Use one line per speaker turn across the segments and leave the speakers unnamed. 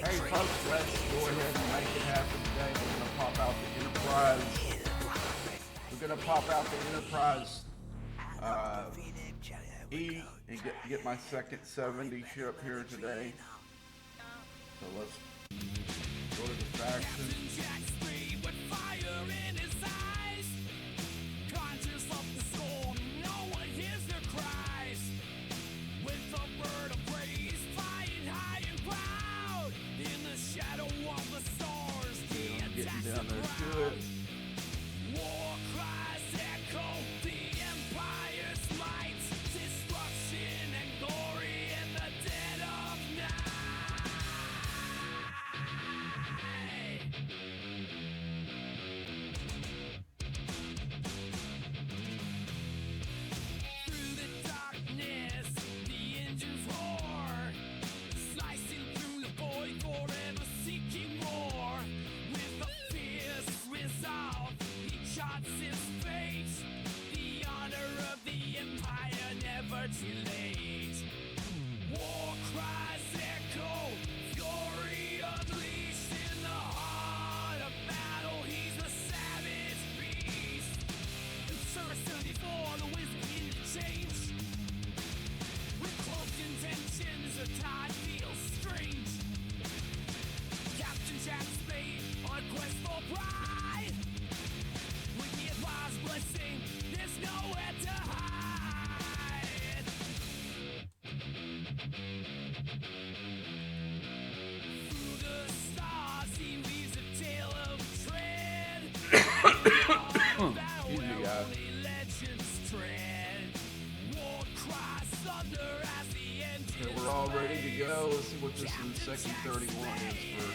Hey folks, let's go ahead and make it happen today. We're gonna pop out the Enterprise. We're gonna pop out the Enterprise E and get my second 70 ship here today. So let's go to the faction. Getting down there to it. War cries echo the Empire's might, destruction and glory in the dead of night. Through the darkness, the engines roar, slicing through the void, forever seeking more. Resolve, he charts his fate. The honor of the Empire never too late. War cries echo, fury unleashed in the heart of battle. He's a savage beast. Service 74, the wisdom in the change. With cloaked intentions, a tide feels strange. Captain Jack Spade on quest for pride. Blessing, there's nowhere to hide. Through the stars, he weaves a tale of tread. Excuse me, guys. Legends tread. War cries thunder as the engine. Okay, we're all ready to go. Let's see what this in second 31 is for.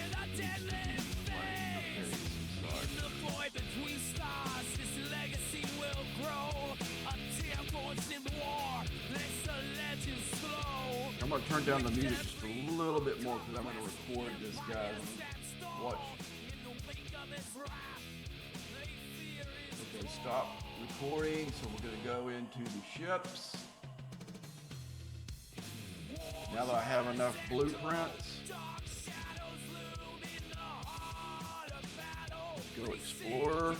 Between stars, his legacy will grow. A tear forged in war, lets the legends flow. I'm gonna turn down the music just a little bit more because I'm gonna record this, guys. Watch. Okay, stop recording. So we're gonna go into the ships. Now that I have enough blueprints. Go explore.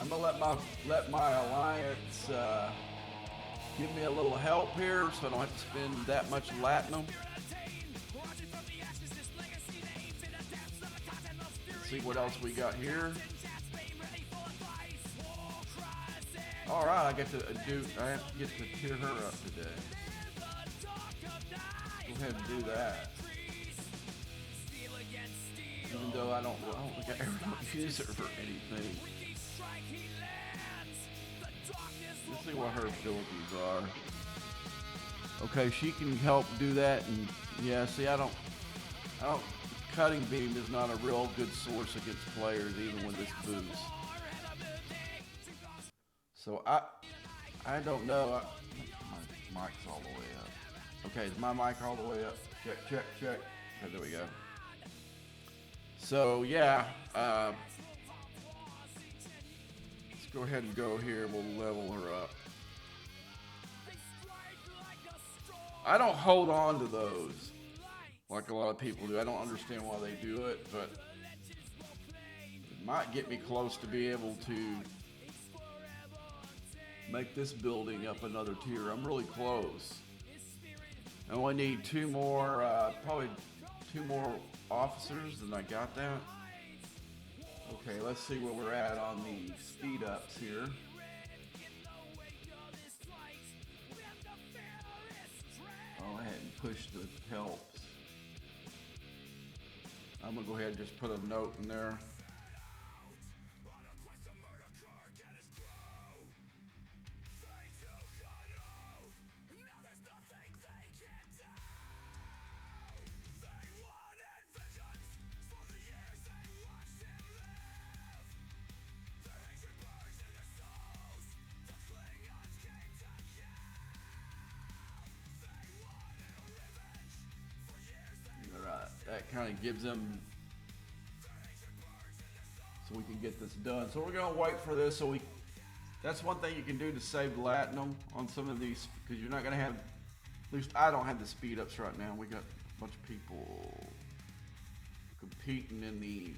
I'm gonna let my alliance give me a little help here, so I don't have to spend that much latinum. Let's see what else we got here. All right, I have to get to tear her up today. Go ahead and do that. Even though I don't think I ever use her for anything. Let's see what her abilities are. Okay, she can help do that, and yeah, see, I don't. Cutting beam is not a real good source against players, even with this boost. So I don't know. My mic's all the way up. Okay, is my mic all the way up? Check. Okay, there we go. So yeah, let's go ahead and go here. We'll level her up. I don't hold on to those like a lot of people do. I don't understand why they do it, but it might get me close to be able to make this building up another tier. I'm really close. I only need probably two more officers, and I got that. Okay, let's see where we're at on the speed ups here. Go ahead and push the helps. I'm gonna go ahead and just put a note in there.
kind of gives them, so we can get this done. So we're gonna wait for this. That's one thing you can do to save latinum on some of these, because you're not gonna have, at least I don't have the speed ups right now. We got a bunch of people competing in the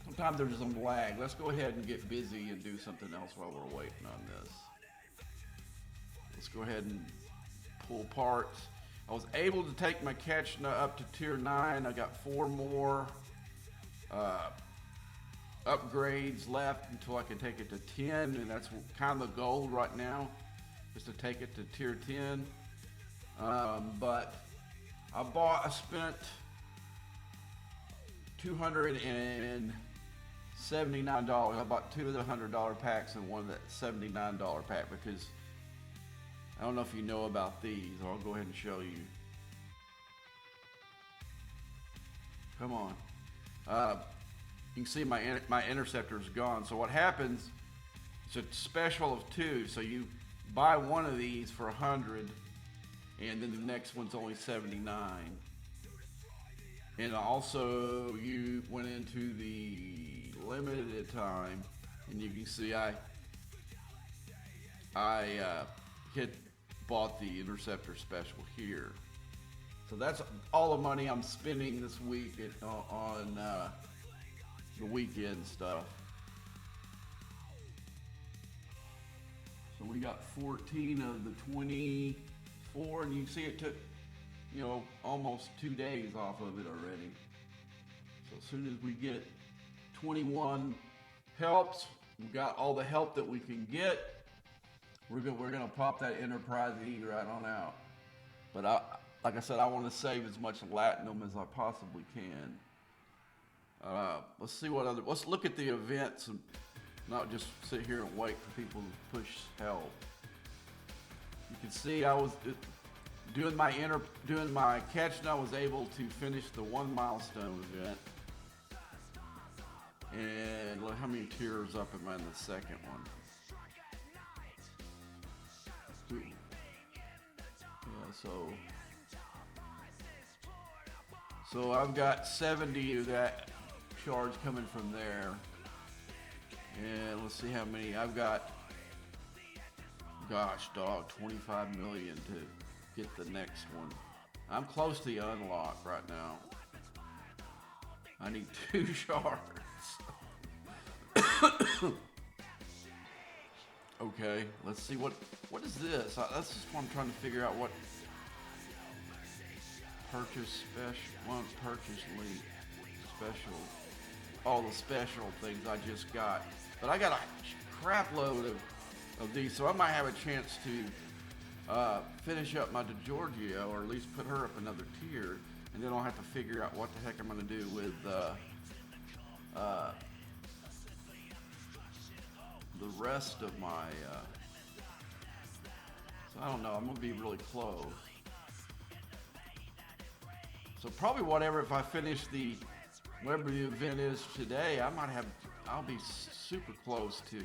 sometimes there's some lag. Let's go ahead and get busy and do something else while we're waiting on this. Let's go ahead and pull parts. I was able to take my catch up to tier 9. I got 4 more upgrades left until I can take it to 10, and that's kind of the goal right now, is to take it to tier 10. But I spent $279. I bought 2 of the $100 packs and one of that $79 pack, because I don't know if you know about these. I'll go ahead and show you. Come on. You can see my interceptor's gone. So what happens, it's a special of 2. So you buy one of these for 100, and then the next one's only 79. And also you went into the limited time, and you can see I bought the interceptor special here. So that's all the money I'm spending this week on the weekend stuff. So we got 14 of the 24, and you can see it took, almost 2 days off of it already. So as soon as we get 21 helps, we got all the help that we can get, we're gonna pop that Enterprise E right on out. But like I said, I want to save as much latinum as I possibly can. Let's see let's look at the events and not just sit here and wait for people to push help. You can see I was doing my catch, and I was able to finish the 1 milestone event. And look how many tiers up am I in the second one. Yeah, so I've got 70 of that charge coming from there. And let's see how many I've got. Gosh, dog, 25 million to get the next one. I'm close to the unlock right now. I need 2 shards. Okay, let's see what is this? That's just what I'm trying to figure out. What purchase link special. All the special things I just got. But I got a crap load of these, so I might have a chance to finish up my DiGiorgio, or at least put her up another tier, and then I'll have to figure out what the heck I'm going to do with the rest of my so I don't know, I'm going to be really close. So probably whatever, if I finish whatever the event is today, I'll be super close to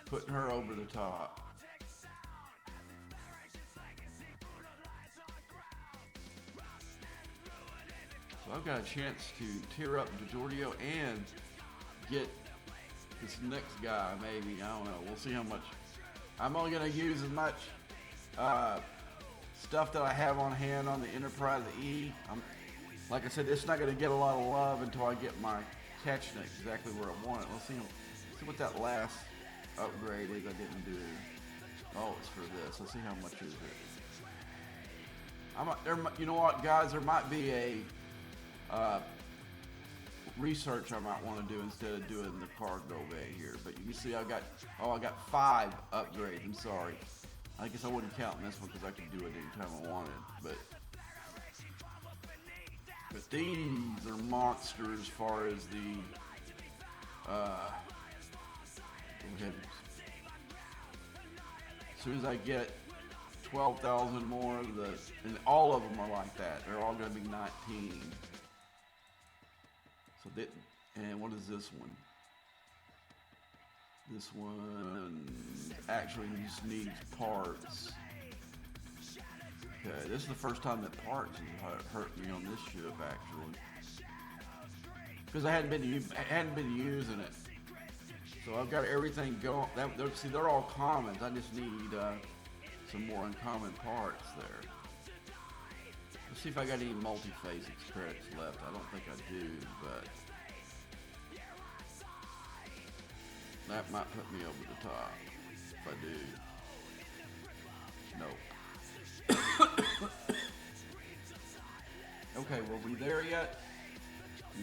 putting her over the top. So I've got a chance to tear up DiGiorgio and get this next guy, maybe. I don't know. We'll see how much. I'm only going to use as much stuff that I have on hand on the Enterprise E. Like I said, it's not going to get a lot of love until I get my catch net exactly where I want it. Let's see what that last upgrade is I didn't do. Oh, it's for this. Let's see how much is it. You know what, guys? There might be a research I might want to do instead of doing the cargo bay here. But you can see I got 5 upgrades. I'm sorry. I guess I wouldn't count this one because I could do it anytime I wanted. But these are monsters as far as the go ahead. As soon as I get 12,000 more of and all of them are like that. They're all going to be 19. So and what is this one? This one actually just needs parts. Okay, this is the first time that parts has hurt me on this ship actually, because I hadn't been using it. So I've got everything going. See, they're all commons. I just need some more uncommon parts there. Let's see if I got any multi-phasics credits left. I don't think I do, but that might put me over the top if I do. Nope. Okay, were we there yet?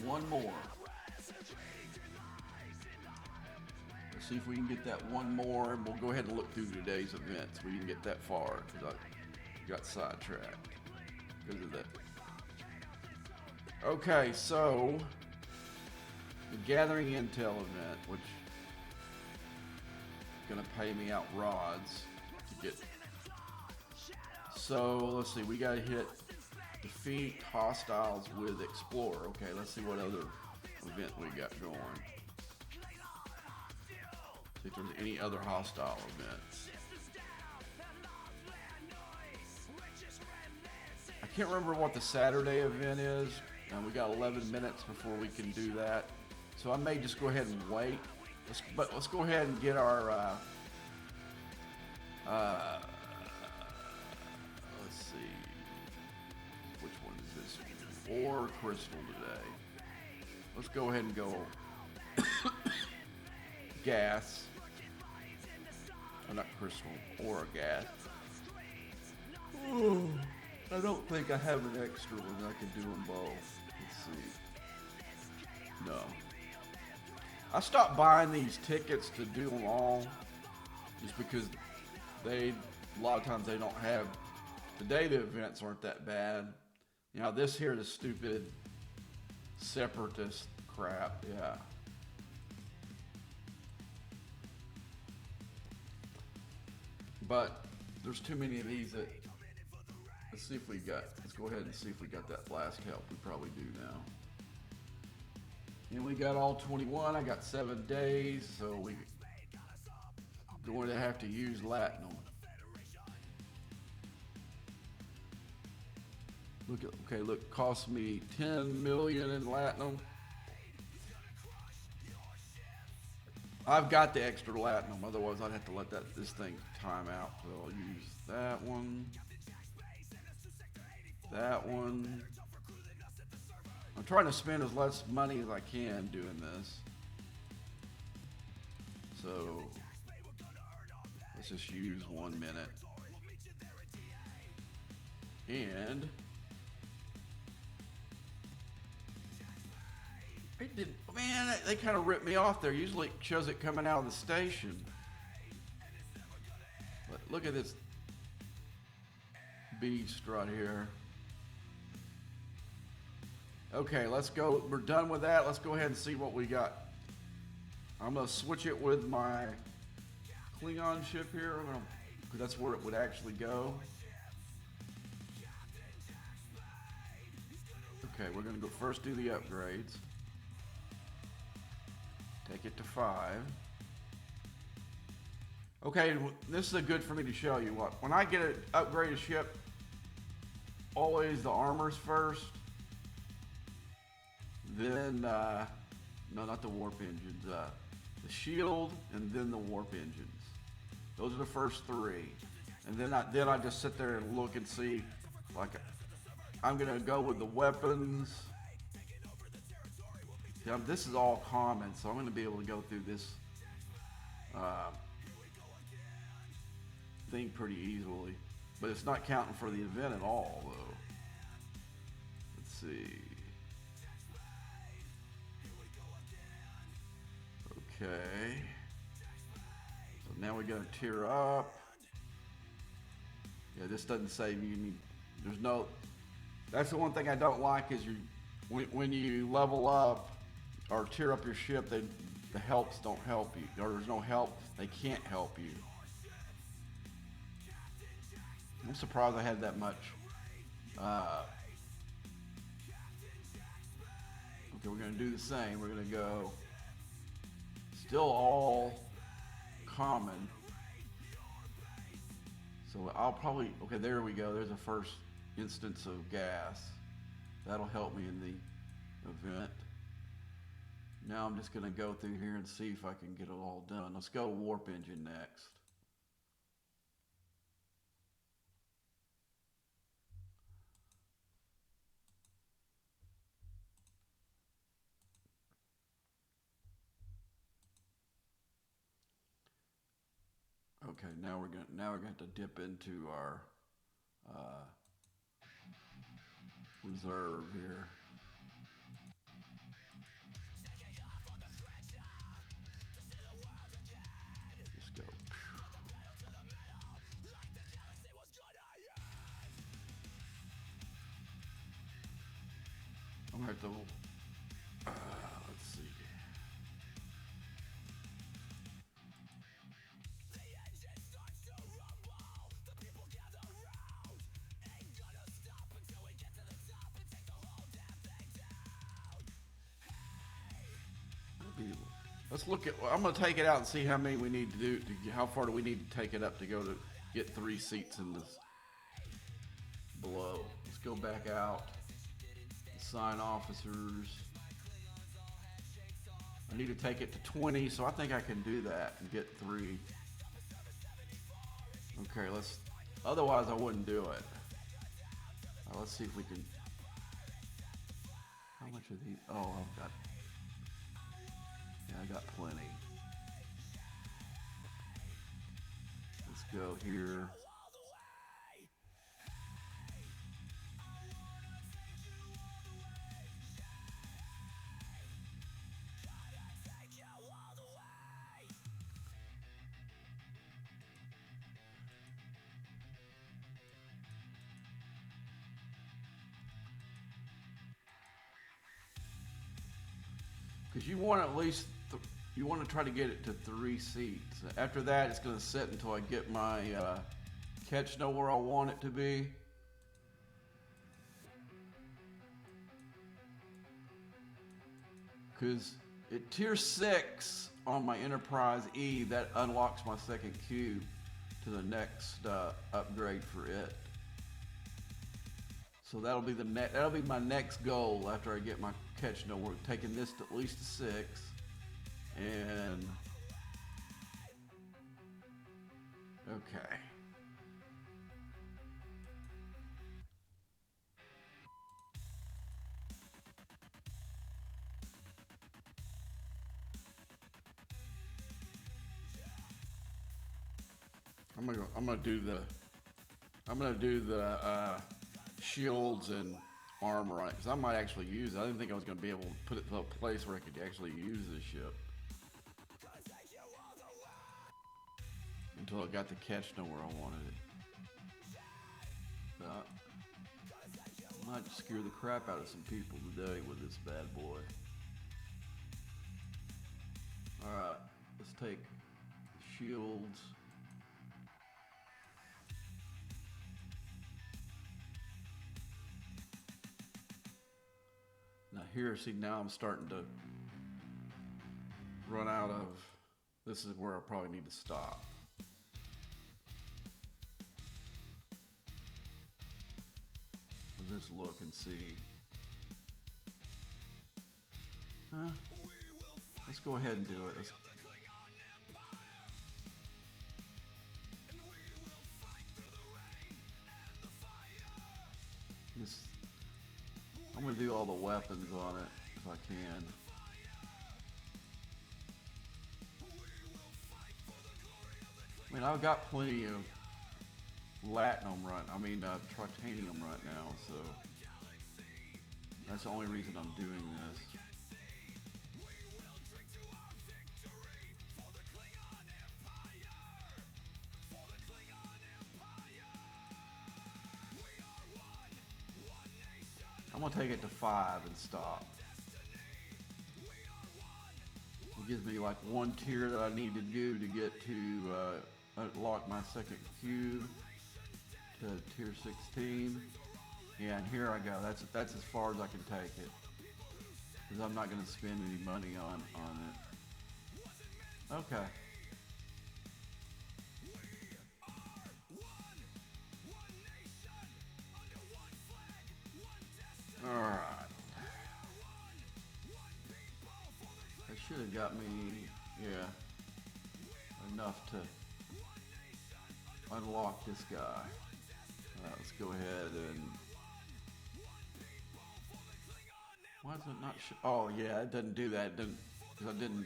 One more. Let's see if we can get that one more, and we'll go ahead and look through today's events. We didn't get that far because I got sidetracked because of that. Okay, so the Gathering Intel event, which is gonna pay me out rods to get. So let's see, we gotta hit defeat hostiles with Explorer. Okay, let's see what other event we got going. See if there's any other hostile events. I can't remember what the Saturday event is, and we got 11 minutes before we can do that. So I may just go ahead and wait. Let's go ahead and get our let's see, which one is this one? Or Crystal today. Let's go ahead and go gas. Oh, not Crystal, or gas. Ooh, I don't think I have an extra one. I can do them both. Let's see. No. I stopped buying these tickets to do them all just because a lot of times they don't have, today the events aren't that bad. You know, this here is stupid separatist crap, yeah. But there's too many of these that, let's go ahead and see if we got that blast help. We probably do now. And we got all 21. I got 7 days, so we're going to have to use Latinum. Look, cost me 10 million in Latinum. I've got the extra Latinum, otherwise I'd have to let this thing time out. So I'll use that one. That one. I'm trying to spend as less money as I can doing this. So let's just use 1 minute. And it did, man, they kind of ripped me off there. Usually it shows it coming out of the station. But look at this beast right here. Okay, let's go. We're done with that. Let's go ahead and see what we got. I'm going to switch it with my Klingon ship here, because that's where it would actually go. Okay, we're going to go first do the upgrades. Take it to 5. Okay, this is good for me to show you what. When I get an upgraded ship, always the armor's first. Then, no, not the warp engines. The shield, and then the warp engines. Those are the first 3. And then I just sit there and look and see, like, I'm gonna go with the weapons. Yeah, this is all common, so I'm gonna be able to go through this thing pretty easily. But it's not counting for the event at all, though. Let's see. Okay. So now we gotta tier up. Yeah, this doesn't say you need. There's no. That's the one thing I don't like is when you level up or tier up your ship, the helps don't help you, or there's no help. They can't help you. I'm surprised I had that much. Okay, we're gonna do the same. We're gonna go. Still all common. So I'll probably, okay, there we go. There's a first instance of gas. That'll help me in the event. Now I'm just gonna go through here and see if I can get it all done. Let's go to warp engine next. Okay, now we're gonna have to dip into our uh, reserve here. Just go. I'm gonna have to. Let's see. Let's look at. I'm gonna take it out and see how many we need to do. How far do we need to take it up to go to get 3 seats in this below? Let's go back out. Assign officers. I need to take it to 20, so I think I can do that and get 3. Okay, let's. Otherwise, I wouldn't do it. Let's see if we can. How much are these? Oh, I've got. Yeah, I got plenty. Let's go here. Because you want at least, you want to try to get it to 3 seats. After that, it's going to sit until I get my catch know where I want it to be. Because at tier 6 on my Enterprise E, that unlocks my second cube to the next upgrade for it. So that'll be that'll be my next goal after I get my catch know where, taking this to at least a 6. And okay. I'm gonna do the shields and armor on it, because I might actually use it. I didn't think I was gonna be able to put it to a place where I could actually use this ship until I got the catch know where I wanted it. But I might scare the crap out of some people today with this bad boy. Alright, let's take shields. Now here, see, now I'm starting to run out of, this is where I probably need to stop. Let's look and see. Huh? Let's go ahead and do it. I'm gonna do all the weapons on it if I can. I mean, I've got plenty of titanium right now, so that's the only reason I'm doing this. I'm gonna take it to 5 and stop. It gives me like 1 tier that I need to do to get to unlock my second cube to tier 16. Yeah, and here I go. That's as far as I can take it, because I'm not gonna spend any money on it. Okay. should have got me, yeah, enough to unlock this guy. Let's go ahead and. Why is it not? Oh yeah, it doesn't do that. It didn't, because I didn't.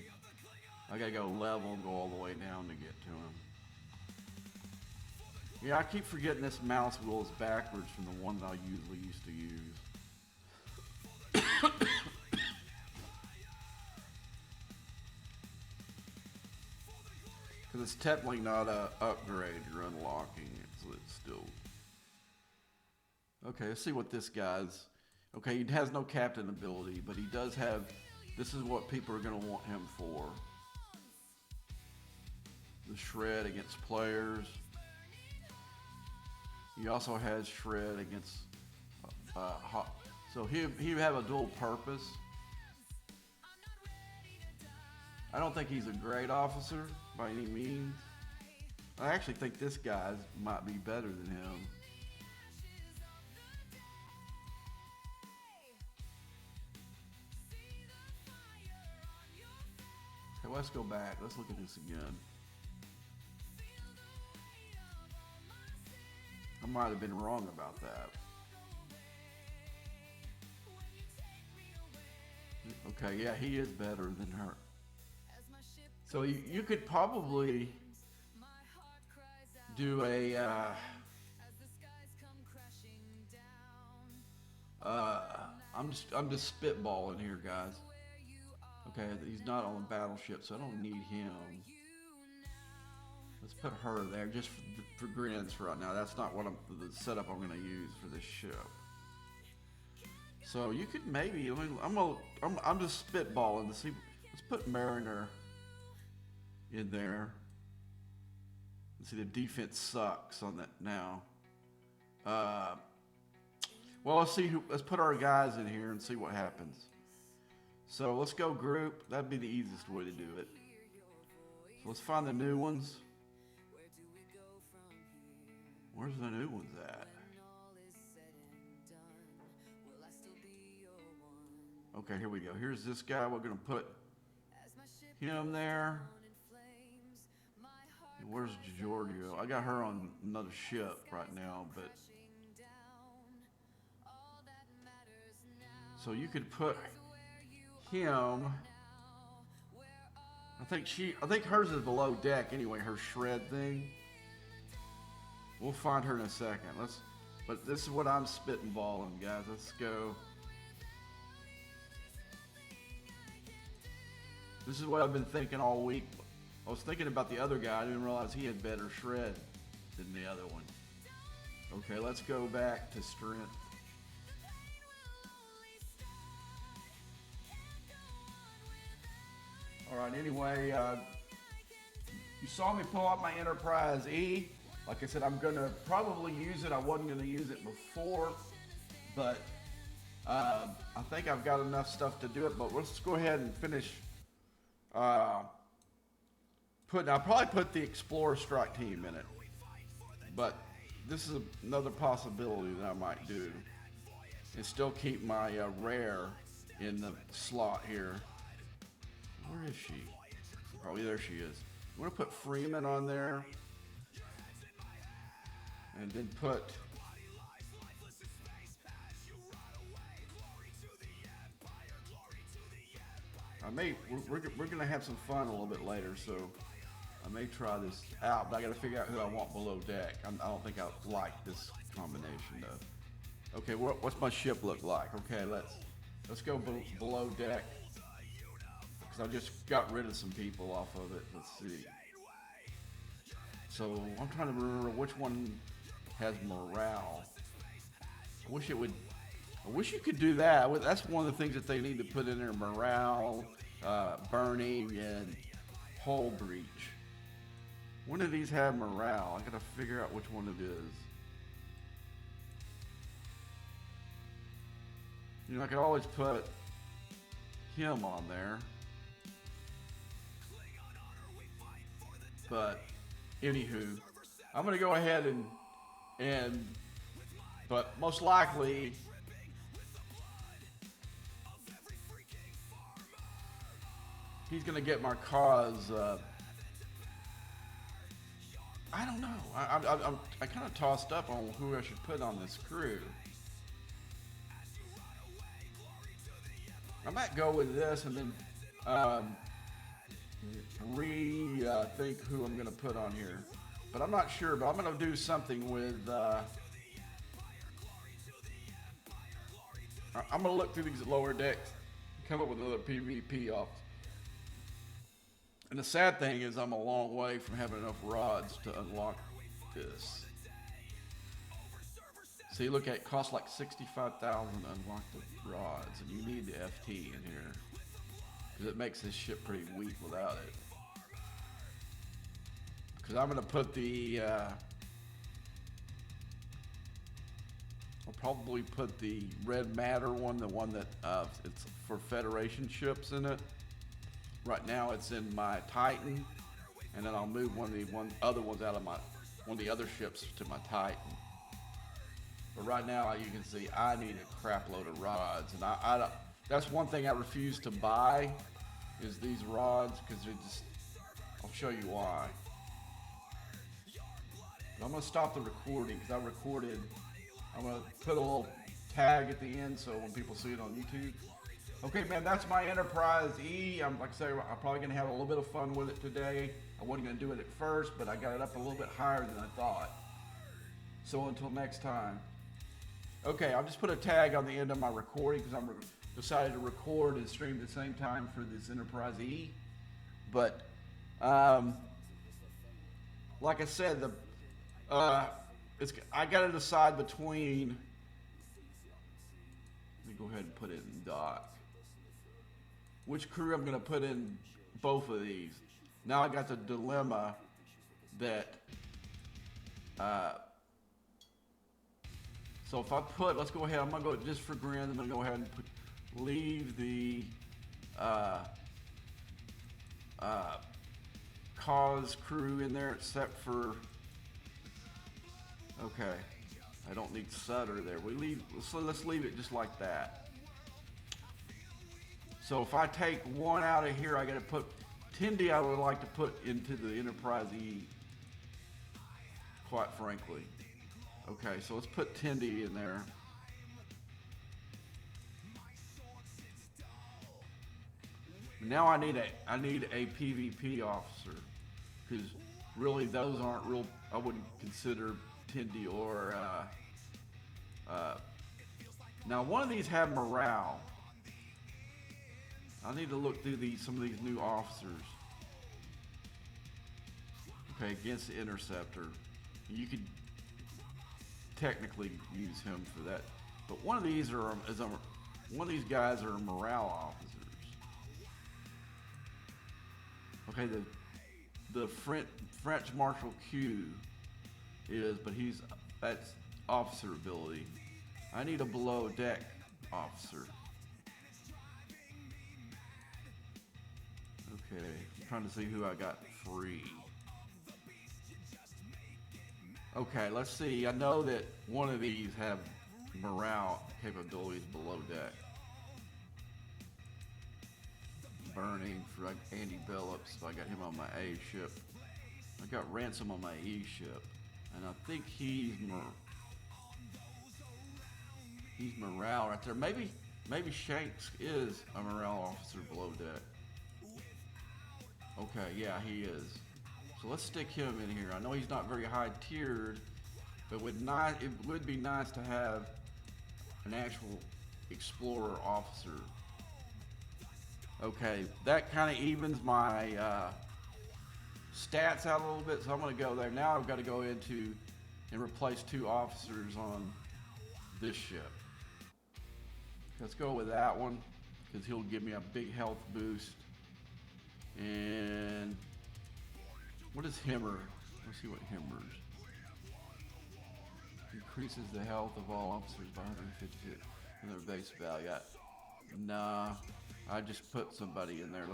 I gotta go level and go all the way down to get to him. Yeah, I keep forgetting this mouse wheel is backwards from the one that I usually used to use. Because it's technically not a upgrade you're unlocking, it's still. Okay, let's see what this guy's. Okay, he has no captain ability, but he does have. This is what people are going to want him for. The shred against players. He also has shred against. So he have a dual purpose. I don't think he's a great officer by any means. I actually think this guy might be better than him. Okay, let's go back. Let's look at this again. I might have been wrong about that. Okay, yeah, he is better than her. So you could probably do a I'm just spitballing here, guys. Okay, he's not on the battleship, so I don't need him. Let's put her there just for grins for right now. That's not what the setup I'm going to use for this ship. So you could maybe. I'm just spitballing to see. Let's put Mariner in there. Let's see, the defense sucks on that now. Well, let's put our guys in here and see what happens. So let's go group. That'd be the easiest way to do it. So let's find the new ones. Where's the new ones at? Okay, here we go. Here's this guy. We're gonna put him there. Where's Giorgio? I got her on another ship right now, but so you could put him. I think hers is below deck anyway. Her shred thing. We'll find her in a second. But this is what I'm spitballing, guys. Let's go. This is what I've been thinking all week. I was thinking about the other guy. I didn't realize he had better shred than the other one. Okay, let's go back to strength. All right, anyway, you saw me pull out my Enterprise E. Like I said, I'm going to probably use it. I wasn't going to use it before, but I think I've got enough stuff to do it. But let's go ahead and finish. I'll probably put the Explorer Strike Team in it, but this is another possibility that I might do, and still keep my rare in the slot here. Where is she? Oh, there she is. I'm gonna put Freeman on there, and then put. We're gonna have some fun a little bit later, so I may try this out, but I gotta figure out who I want below deck. I don't think I like this combination though. Okay, what's my ship look like? Okay, let's go below deck, because I just got rid of some people off of it. Let's see. So I'm trying to remember which one has morale. I wish you could do that. That's one of the things that they need to put in there: morale, burning, and hull breach. One of these have morale. I gotta figure out which one it is. You know, I could always put him on there. But anywho, I'm gonna go ahead but most likely he's gonna get my cause. I don't know. I kind of tossed up on who I should put on this crew. I might go with this and then rethink who I'm gonna put on here. But I'm not sure. But I'm gonna do something with. I'm gonna look through these lower decks, come up with another PvP off. And the sad thing is I'm a long way from having enough rods to unlock this. See, look at it, costs like 65,000 to unlock the rods, and you need the FT in here because it makes this ship pretty weak without it. Because I'm gonna put the I'll probably put the Red Matter one, the one that it's for Federation ships in it. Right now it's in my Titan, and then I'll move one of the other ones out of one of the other ships to my Titan. But right now, you can see I need a crap load of rods, and that's one thing I refuse to buy is these rods because I'll show you why. But I'm gonna stop the recording because I recorded. I'm gonna put a little tag at the end so when people see it on YouTube. Okay, man, that's my Enterprise E. Like I say, I'm probably gonna have a little bit of fun with it today. I wasn't gonna do it at first, but I got it up a little bit higher than I thought. So until next time. Okay, I'll just put a tag on the end of my recording because I'm decided to record and stream at the same time for this Enterprise E. But like I said, I got to decide between. Let me go ahead and put it in dock. Which crew I'm going to put in both of these. Now I got the dilemma that. So if I put, let's go ahead. I'm going to go just for grand. I'm going to go ahead and leave the cause crew in there except for. Okay, I don't need Sutter there. Let's leave it just like that. So if I take one out of here, I got to put Tindy. I would like to put into the Enterprise E. Quite frankly. Okay, so let's put Tindy in there. Now I need a PvP officer because really those aren't real. I wouldn't consider Tindy or now one of these have morale. I need to look through some of these new officers. Okay, against the Interceptor, you could technically use him for that, but one of these guys are morale officers. Okay, the French Marshal Q is, but that's officer ability. I need a below deck officer. Okay, I'm trying to see who I got free. Okay, let's see. I know that one of these have morale capabilities below deck. Burning for Andy Billups, so I got him on my A ship. I got Ransom on my E ship, and I think he's morale right there. Maybe Shanks is a morale officer below deck. Okay, yeah, he is. So let's stick him in here. I know he's not very high tiered, but it would be nice to have an actual explorer officer. Okay, that kind of evens my stats out a little bit, so I'm going to go there. Now I've got to go into and replace 2 officers on this ship. Let's go with that one, because he'll give me a big health boost. And what is Himmer? Let's see what Himmer's. Increases the health of all officers by 150 in their base value. Nah, I just put somebody in there.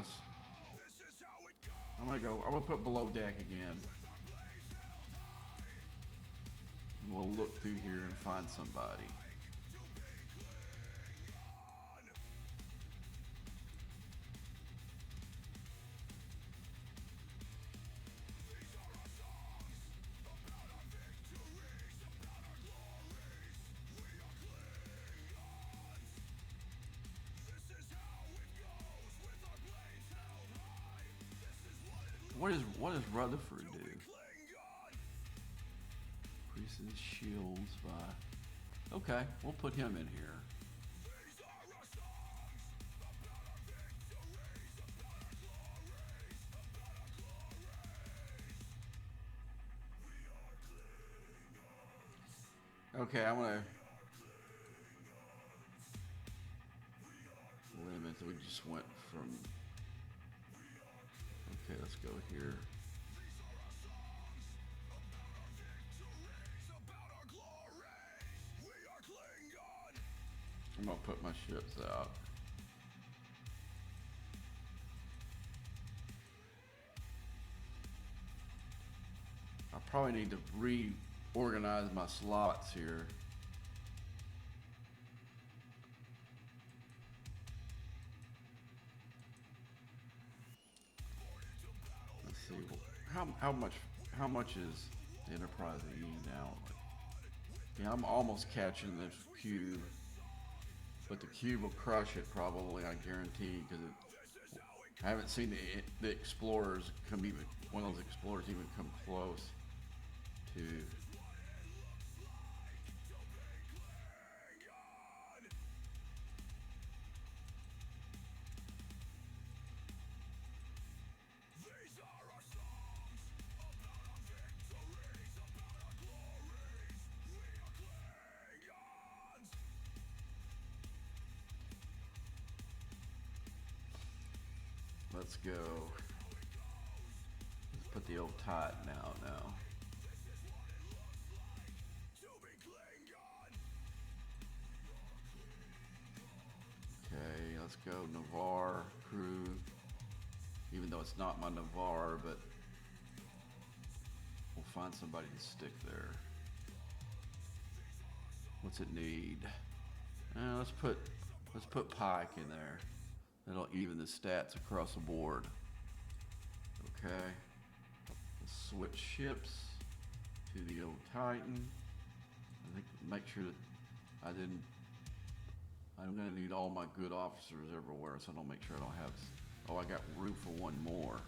I'm gonna put below deck again. And we'll look through here and find somebody. What does Rutherford do? Increases shields by. Okay, we'll put him in here. Okay, I'm gonna limit. We just went from. Okay, let's go here. I'm gonna put my ships out. I probably need to reorganize my slots here. Let's see how much is the Enterprise E now? Yeah, I'm almost catching this cube, but the cube will crush it probably. I guarantee, because I haven't seen the explorers come even one of those explorers even come close to. Let's go. Let's put the old Titan out now. Okay, let's go Navarre crew. Even though it's not my Navarre, but we'll find somebody to stick there. What's it need? Let's put Pike in there. That'll even the stats across the board. Okay. Let's switch ships to the old Titan. I think make sure that I'm gonna need all my good officers everywhere, so I don't make sure I don't have. Oh, I got room for one more.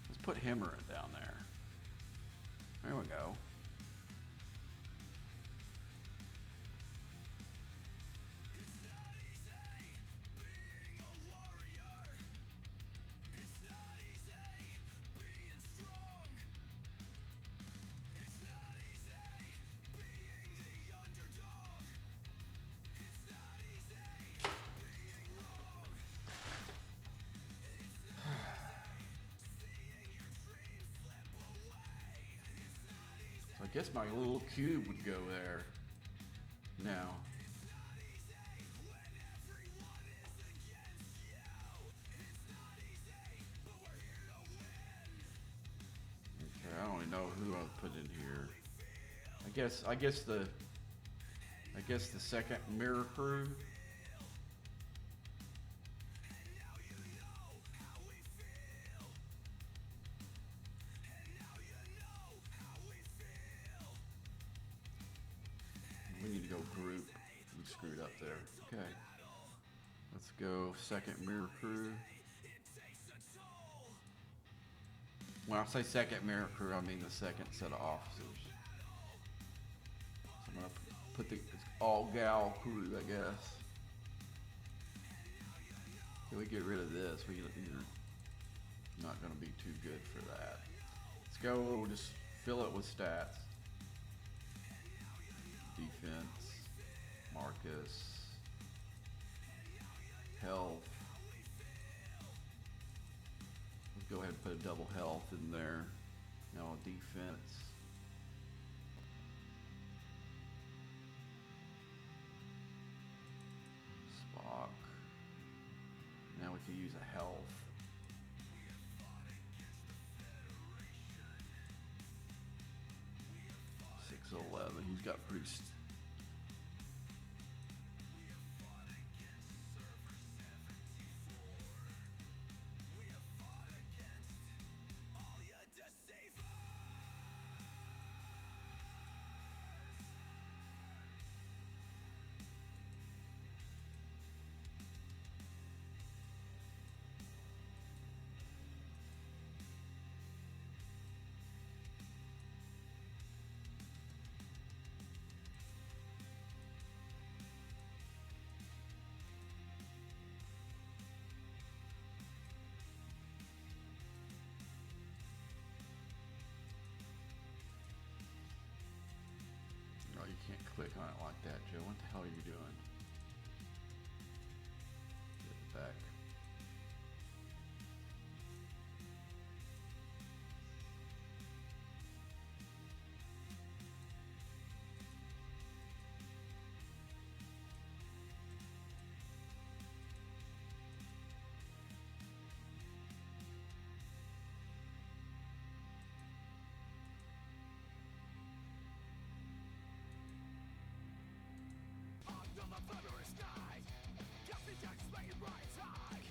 Let's put Hemmer down there. There we go. I guess my little cube would go there now. Okay, I don't even know who I'll put in here. I guess the second mirror crew. We need to go group. We screwed up there. Okay. Let's go second mirror crew. When I say second mirror crew, I mean the second set of officers. So I'm gonna put the all gal crew, I guess. Can we get rid of this? We're not gonna be too good for that. Let's go. We'll just fill it with stats. Defense, Marcus, health. Let's go ahead and put a double health in there. Now defense. Spock. Now we can use a health. He's got pretty. Can't click on it like that, Joe. What the hell are you doing? Get it back.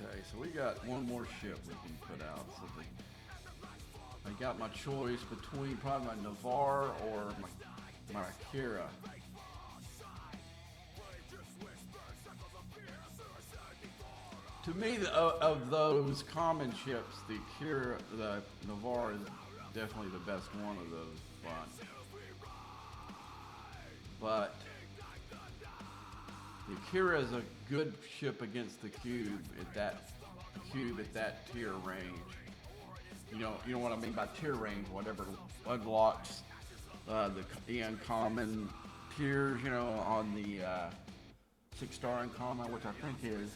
Okay, so we got one more ship we can put out. So I got my choice between probably my Navarre or my Akira. To me, of those common ships, the Akira, the Navarre is definitely the best one of those bunch. But the Akira is a good ship against the cube at that tier range. You know what I mean by tier range. Whatever unlocks the uncommon tiers. You know, on the 6-star uncommon, which I think is,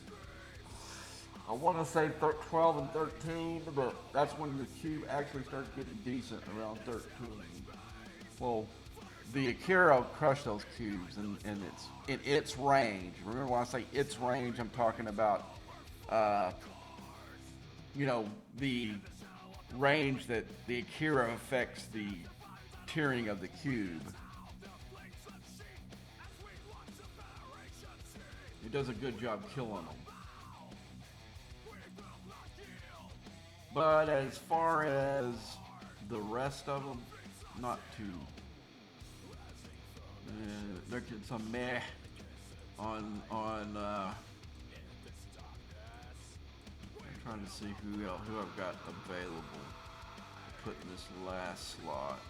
I want to say 12 and 13, but that's when the cube actually starts getting decent, around 13. Well, the Akira crushed those cubes in its range. Remember when I say its range, I'm talking about the range that the Akira affects the tiering of the cube. It does a good job killing them. But as far as the rest of them, not too. There's some meh on. I'm trying to see who I've got available to put in this last slot.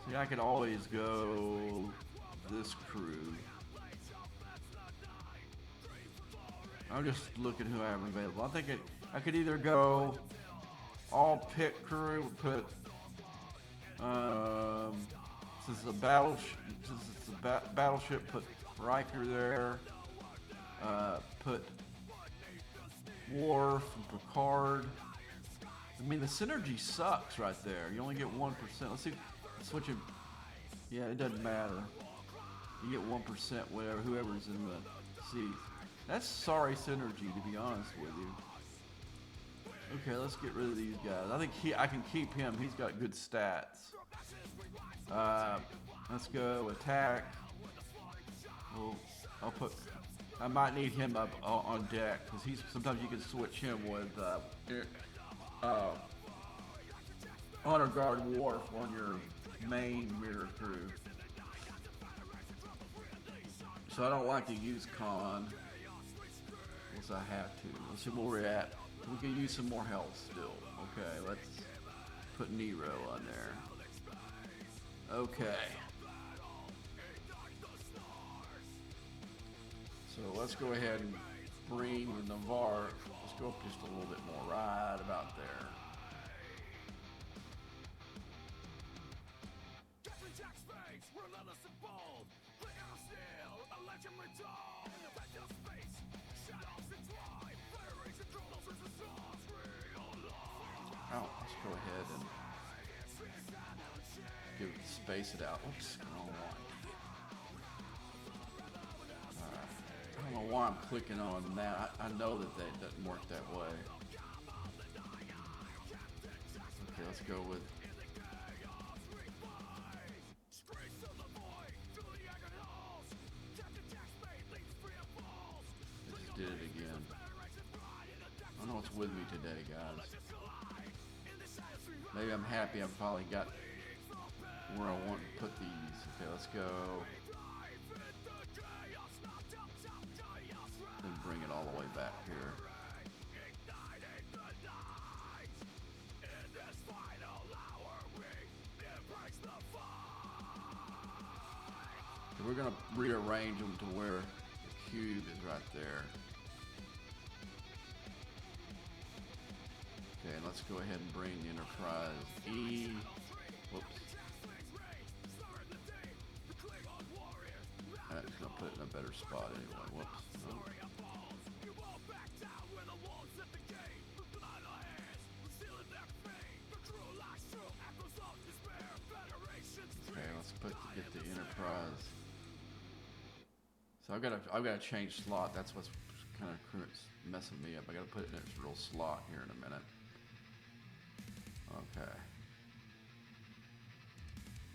See, I could always go this crew. I'm just looking who I have available. I think I could either go all pit crew, put since it's a battleship, put Riker there, put Worf and Picard. I mean, the synergy sucks right there. You only get 1%. Let's see, switch it. Yeah, it doesn't matter. You get 1% whatever, whoever's in the seat. That's sorry synergy, to be honest with you. Okay, let's get rid of these guys. I think I can keep him. He's got good stats. Let's go attack. Well, I might need him up on deck because sometimes you can switch him with Honor Guard Worf on your main mirror crew. So I don't like to use Khan unless I have to. Let's see where we're at. We can use some more health still. Okay, let's put Nero on there. Okay. So let's go ahead and bring the Navarre. Let's go up just a little bit more, right about there. Oh, let's go ahead and space it out. Oops, wrong one. I don't know why I'm clicking on that. I know that doesn't work that way. Okay, let's go with. I just did it again. I don't know what's with me today, guys. Maybe I'm happy I finally got where I want to put these. Okay, let's go. Then bring it all the way back here. So we're going to rearrange them to where the cube is right there. let's go ahead and bring Enterprise E. Whoops. I'm just gonna put it in a better spot anyway. Whoops. No. Okay, let's get the Enterprise. So I've got to change slot. That's what's kind of messing me up. I got to put it in its real slot here in a minute. Okay.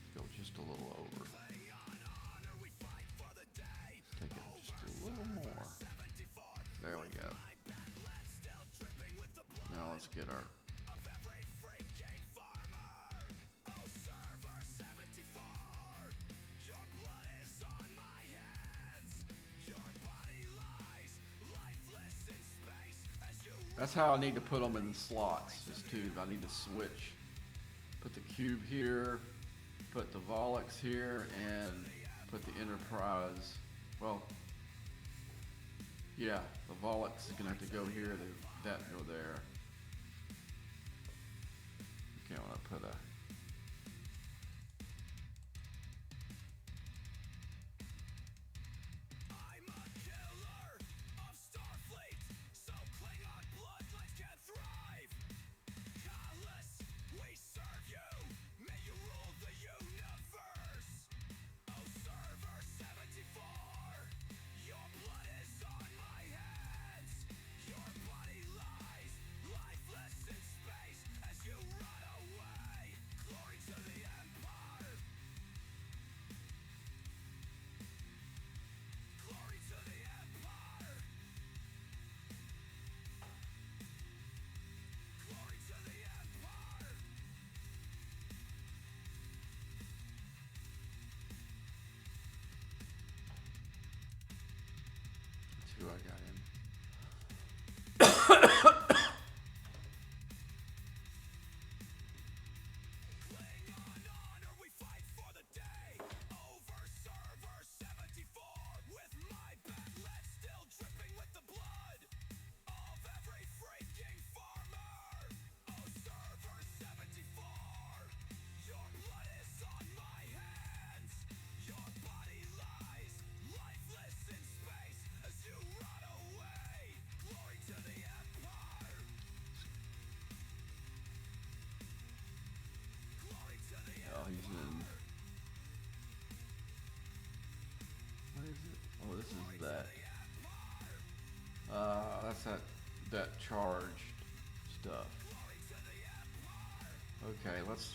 Let's go just a little over. Take it just a little more. There we go. Now let's get our. That's how I need to put them in the slots, is too. I need to switch. Put the cube here, put the Volix here, and put the Enterprise. Well, yeah, the Volix is gonna have to go here, that go there. Okay, I wanna put a. Who I got in? He's in. What is it? Oh, this is that. That's that charged stuff. Okay, let's.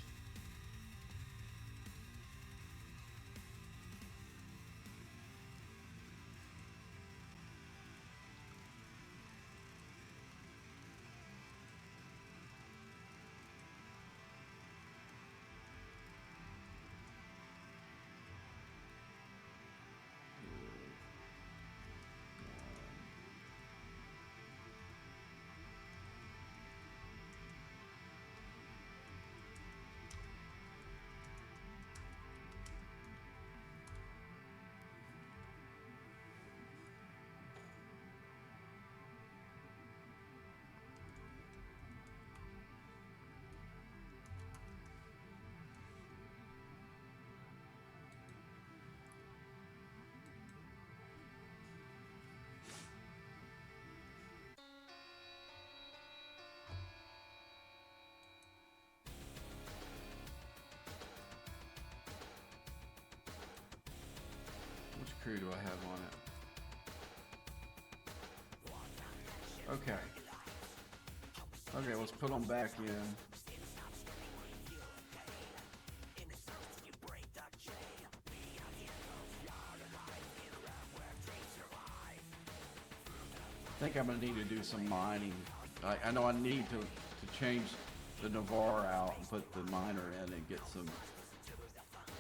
Which crew do I have on it? Okay. Okay, let's put them back in. I think I'm gonna need to do some mining. I know I need to change the Navarre out and put the miner in and get some.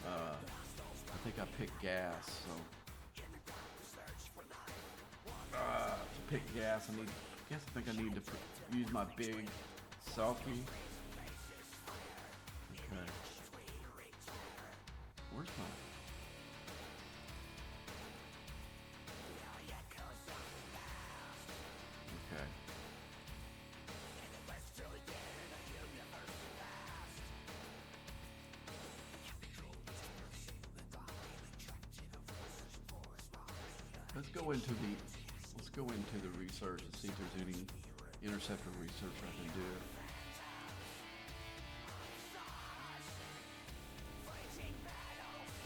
I think I picked gas, so to pick gas, I think I need to use my big selkie. Okay. Where's my? Okay. let's go into the research and see if there's any interceptor research I can do.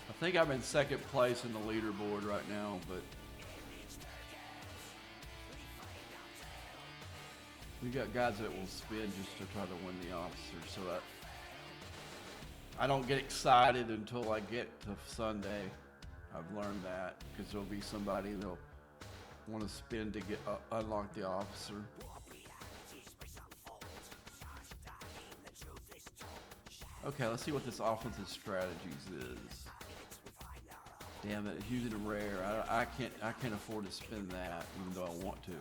I think I'm in second place in the leaderboard right now, but we got guys that will spin just to try to win the officer, so that I don't get excited until I get to Sunday. I've learned that, because there'll be somebody that'll want to spin to get unlock the officer. Okay, let's see what this offensive strategies is. Damn it, it's using a rare. I can't afford to spin that, even though I want to.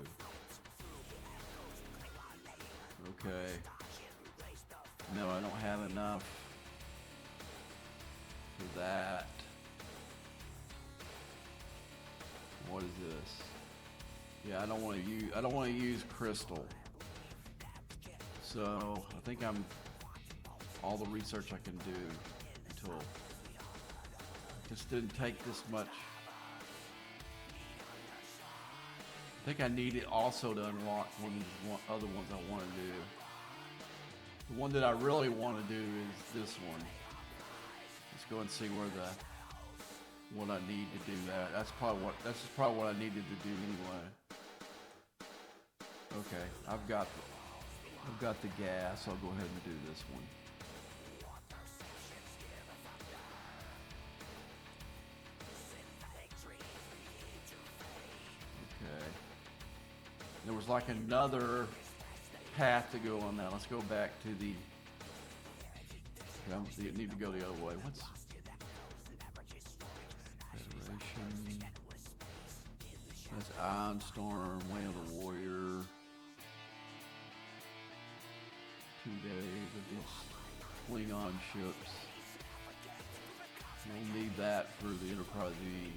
Okay. No, I don't have enough for that. What is this? Yeah, I don't want to use crystal. So I think I'm all the research I can do until this didn't take this much. I think I need it also to unlock one of the other ones I want to do. The one that I really want to do is this one. Let's go and see where what I need to do that. That's probably what I needed to do anyway. Okay, I've got the gas. I'll go ahead and do this one. Okay. There was like another path to go on that. Let's go back to the. I need to go the other way. What's Federation? That's Iron Storm, Way of the Warrior. 2 days against Klingon ships. We'll need that for the Enterprise E.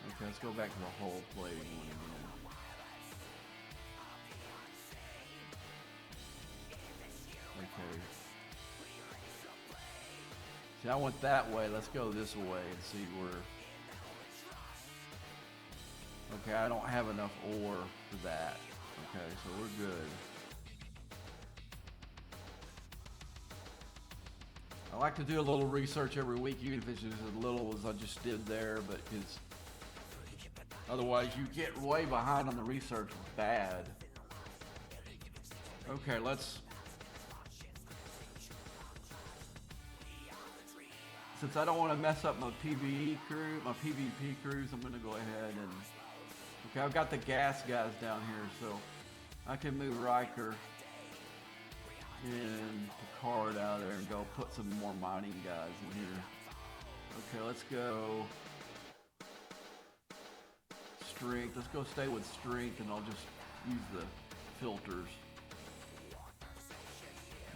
Okay, let's go back to the hull plating one again. Okay. See, I went that way. Let's go this way and see where. Okay, I don't have enough ore for that. Okay, so we're good. I like to do a little research every week, even if it's just as little as I just did there, but because otherwise you get way behind on the research. Bad. Okay, since I don't want to mess up my PvP crews, I'm going to go ahead and... Okay, I've got the gas guys down here, so I can move Riker and Picard out there and go put some more mining guys in here. Okay, let's go strength. Let's go stay with strength, and I'll just use the filters.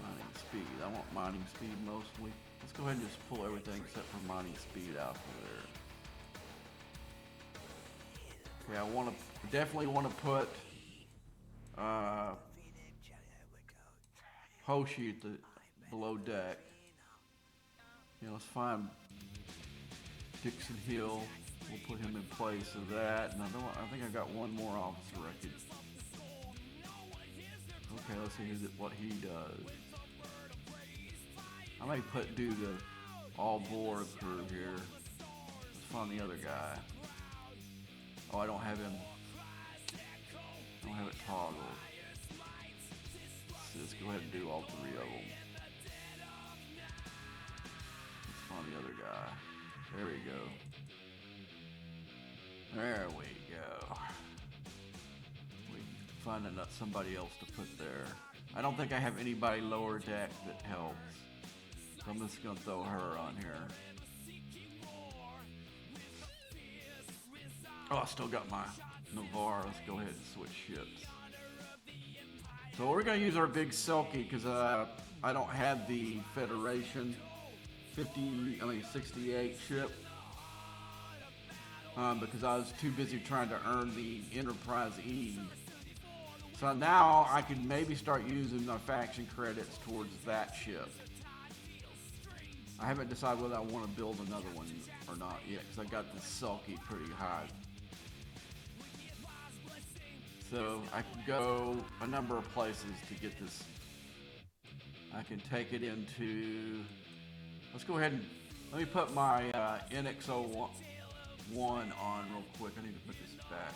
Mining speed. I want mining speed mostly. Let's go ahead and just pull everything except for mining speed out of there. Okay, I definitely want to put Hoshi at the below deck. Yeah, let's find Dixon Hill. We'll put him in place of that. And I think I got one more officer I could. Okay, let's see what he does. I may do the all board crew here. Let's find the other guy. Oh, I don't have him. I don't have it toggled. Let's go ahead and do all 3 of them. Let's find the other guy. There we go. There we go. We can find somebody else to put there. I don't think I have anybody lower deck that helps. So I'm just going to throw her on here. Oh, I still got my Navarre. Let's go ahead and switch ships. So we're going to use our big Selkie because I don't have the Federation 68 ship. Because I was too busy trying to earn the Enterprise E. So now I can maybe start using my faction credits towards that ship. I haven't decided whether I want to build another one or not yet, because I got this sulky pretty high. So I can go a number of places to get this. I can take it into, let's go ahead and, let me put my NX01 on real quick. I need to put this back.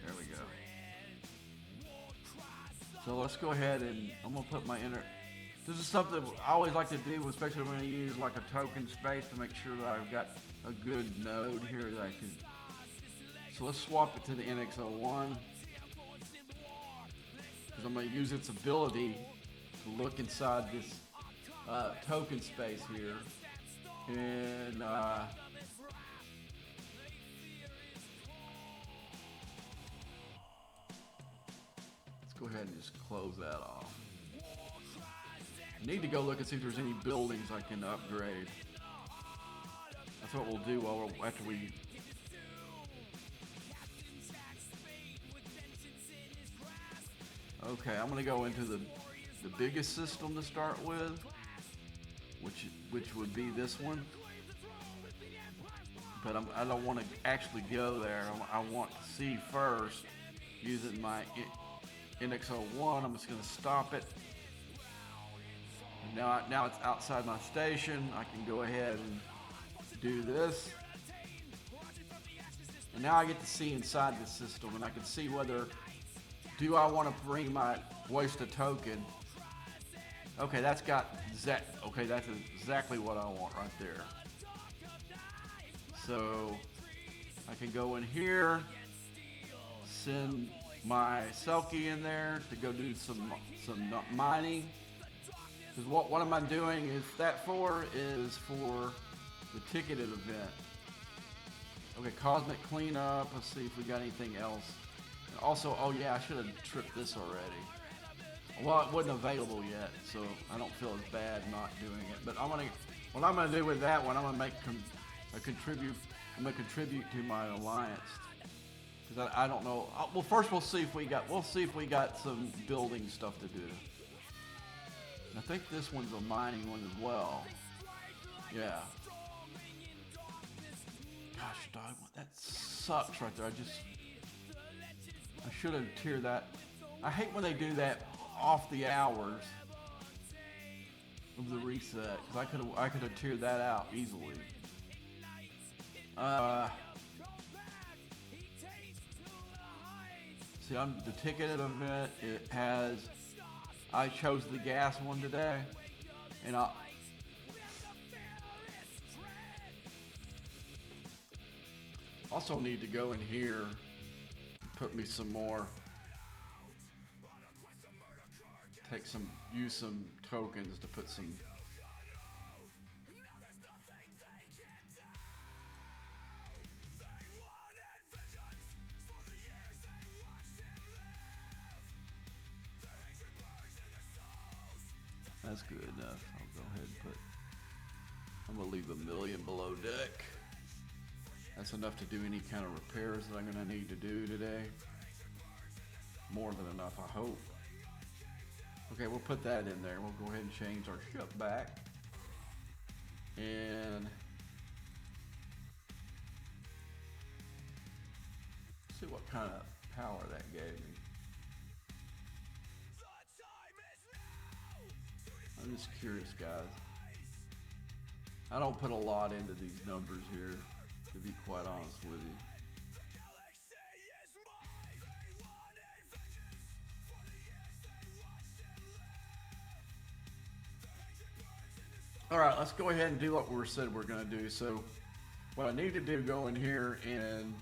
There we go. So let's go ahead and I'm gonna put my this is something I always like to do, especially when I use like a token space, to make sure that I've got a good node here that I can. So let's swap it to the NX01, because I'm gonna use its ability to look inside this token space here, and let's go ahead and just close that off. I need to go look and see if there's any buildings I can upgrade. That's what we'll do after we. Okay, I'm gonna go into the biggest system to start with, which would be this one. But I don't want to actually go there. I want to see first, using my NX01. I'm just gonna stop it. Now it's outside my station. I can go ahead and do this. And now I get to see inside the system, and I can see whether, do I want to bring my waste a token? Okay, that's exactly what I want right there. So I can go in here, send my Selkie in there to go do some mining. Because what am I doing is that is for the ticketed event. Okay, cosmic cleanup. Let's see if we got anything else. And also, oh yeah, I should have tripped this already. Well, it wasn't available yet, so I don't feel as bad not doing it. But what I'm gonna do with that one, I'm gonna make contribute to my alliance. Because I don't know. Well, first we'll see if we got some building stuff to do. I think this one's a mining one as well. Yeah. Gosh, dog, that sucks right there. I should have tiered that. I hate when they do that off the hours of the reset, because I could have tiered that out easily. See, the ticketed event. It has. I chose the gas one today, and I also need to go in here and put me some more. Use some tokens to put some. That's good enough. I'll go ahead and I'm gonna leave $1 million below deck. That's enough to do any kind of repairs that I'm gonna need to do today. More than enough, I hope. Okay, we'll put that in there. We'll go ahead and change our ship back. And see what kind of power that gave me. I'm just curious, guys. I don't put a lot into these numbers here, to be quite honest with you. All right, let's go ahead and do what we said we're going to do. So what I need to do, go in here and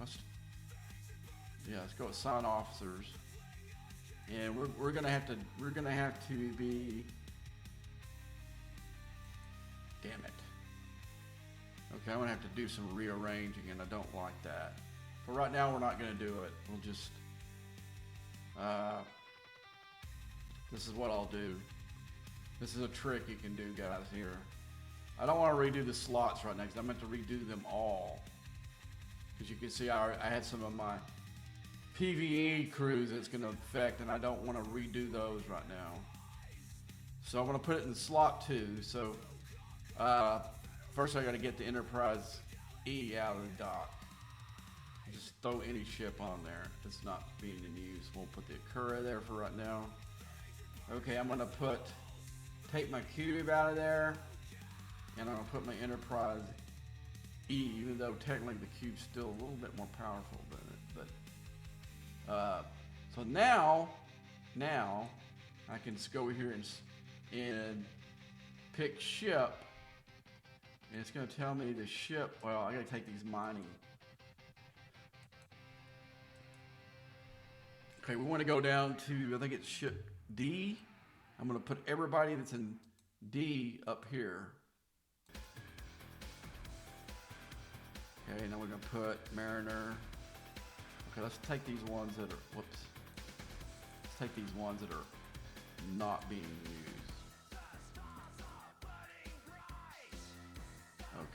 let's go assign officers, and we're gonna have to be. Damn it. Okay, I'm gonna have to do some rearranging, and I don't like that. But right now we're not gonna do it. We'll just this is what I'll do. This is a trick you can do, guys, here. I don't want to redo the slots right now, because I meant to redo them all. Because you can see I had some of my PvE crews it's going to affect, and I don't want to redo those right now. So I'm going to put it in slot 2. So first I got to get the Enterprise E out of the dock. Just throw any ship on there that's not being in use. We'll put the Akura there for right now. Okay, I'm going to take my cube out of there, and I'm going to put my Enterprise E, even though technically the cube's still a little bit more powerful than it. But so now I can just go over here and pick ship, and it's going to tell me the ship. Well, I got to take these mining. Okay, we want to go down to, I think it's ship D. I'm going to put everybody that's in D up here. Okay, now we're going to put Mariner. Okay, let's take these ones that are, whoops. Let's take these ones that are not being used.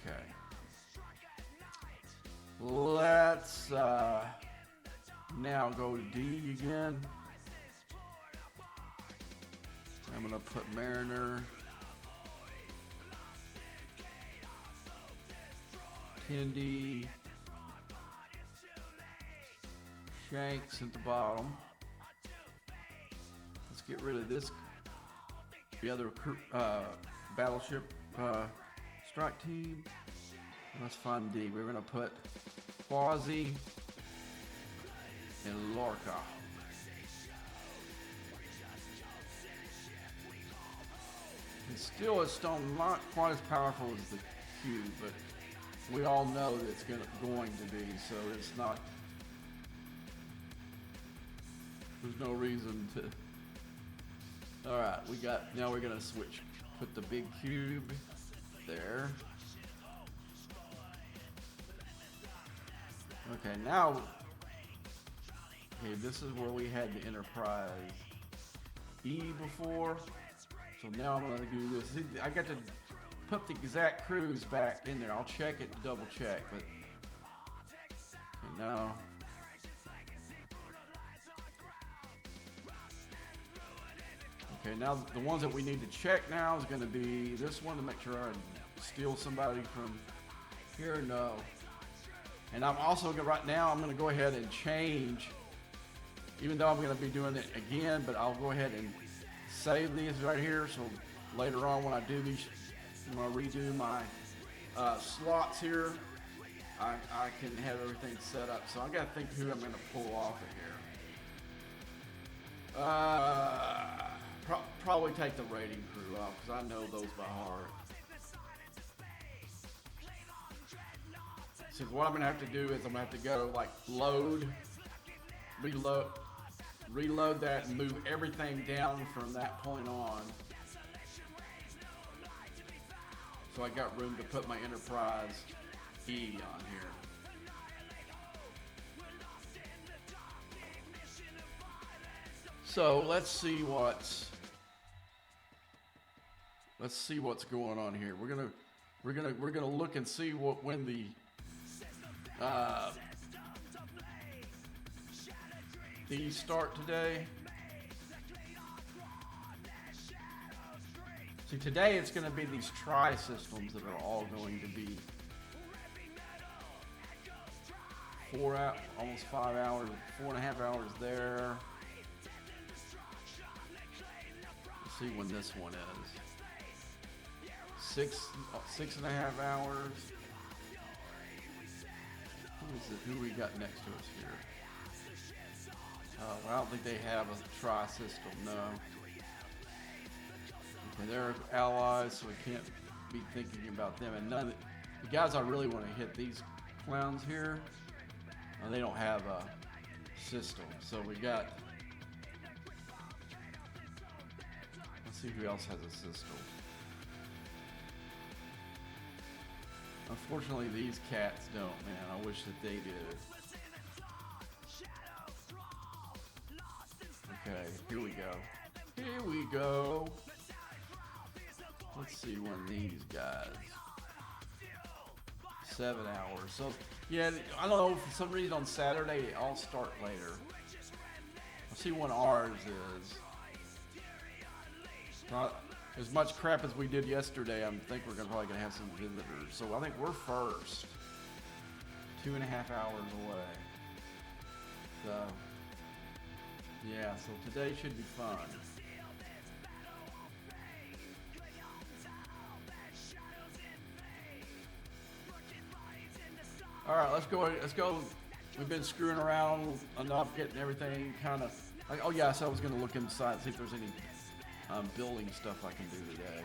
Okay. Let's now go to D again. I'm going to put Mariner. 10D. Shanks at the bottom. Let's get rid of this. The other battleship strike team. Let's find D. We're going to put Quasi and Lorca. It's still a stone, not quite as powerful as the cube, but we all know that it's going to be, so it's not. There's no reason to. All right, now we're going to switch. Put the big cube there. Okay, now. Okay, this is where we had the Enterprise E before. So now I'm going to do this. I got to put the exact crews back in there. I'll check it, double check, but okay, now. Okay, now the ones that we need to check now is going to be this one to make sure I steal somebody from here. No. And I'm also right now I'm going to go ahead and change, even though I'm going to be doing it again, but I'll go ahead and save these right here, so later on when I do these, when I redo my slots here, I can have everything set up. So I got to think who I'm going to pull off of here. Probably take the raiding crew off because I know those by heart. So what I'm going to have to do is I'm going to have to go like reload that and move everything down from that point on. So I got room to put my Enterprise E on here. So let's see what's going on here. We're gonna look and see when the these start today. See, today it's going to be these tri-systems that are all going to be almost 5 hours, 4.5 hours there. Let's see when this one is. 6.5 hours. Who we got next to us here? I don't think they have a tri-system, no. Okay, they're allies, so we can't be thinking about them. And none of the guys I really want to hit, these clowns here, they don't have a system. So we got, let's see who else has a system. Unfortunately, these cats don't, man. I wish that they did. Okay, here we go. Here we go. Let's see when these guys 7 hours. So, yeah, I don't know, for some reason on Saturday, they all start later. I'll see when ours is. Not as much crap as we did yesterday. I think we're probably gonna have some visitors. So I think we're first. 2.5 hours away. So, yeah, so today should be fun. All right, let's go. Let's go. We've been screwing around enough, getting everything kind of. Oh yeah, so I was gonna look inside, see if there's any building stuff I can do today.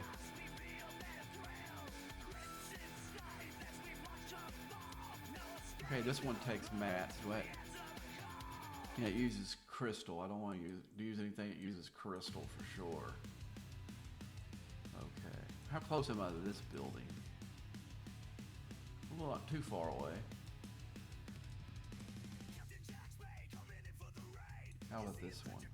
Okay, this one takes mats. What? Yeah, it uses crystal. I don't want to use anything that uses crystal for sure. Okay, how close am I to this building? Well, not too far away. How about this one?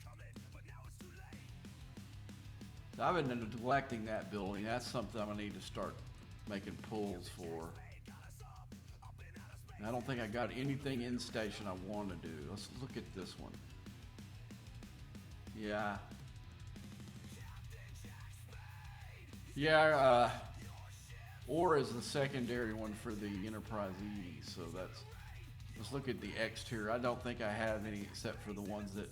I've been neglecting that building. That's something I'm gonna need to start making pulls for. And I don't think I got anything in station I want to do. Let's look at this one. Yeah. Yeah, Ore is the secondary one for the Enterprise E, so that's. Let's look at the exterior. I don't think I have any except for the ones that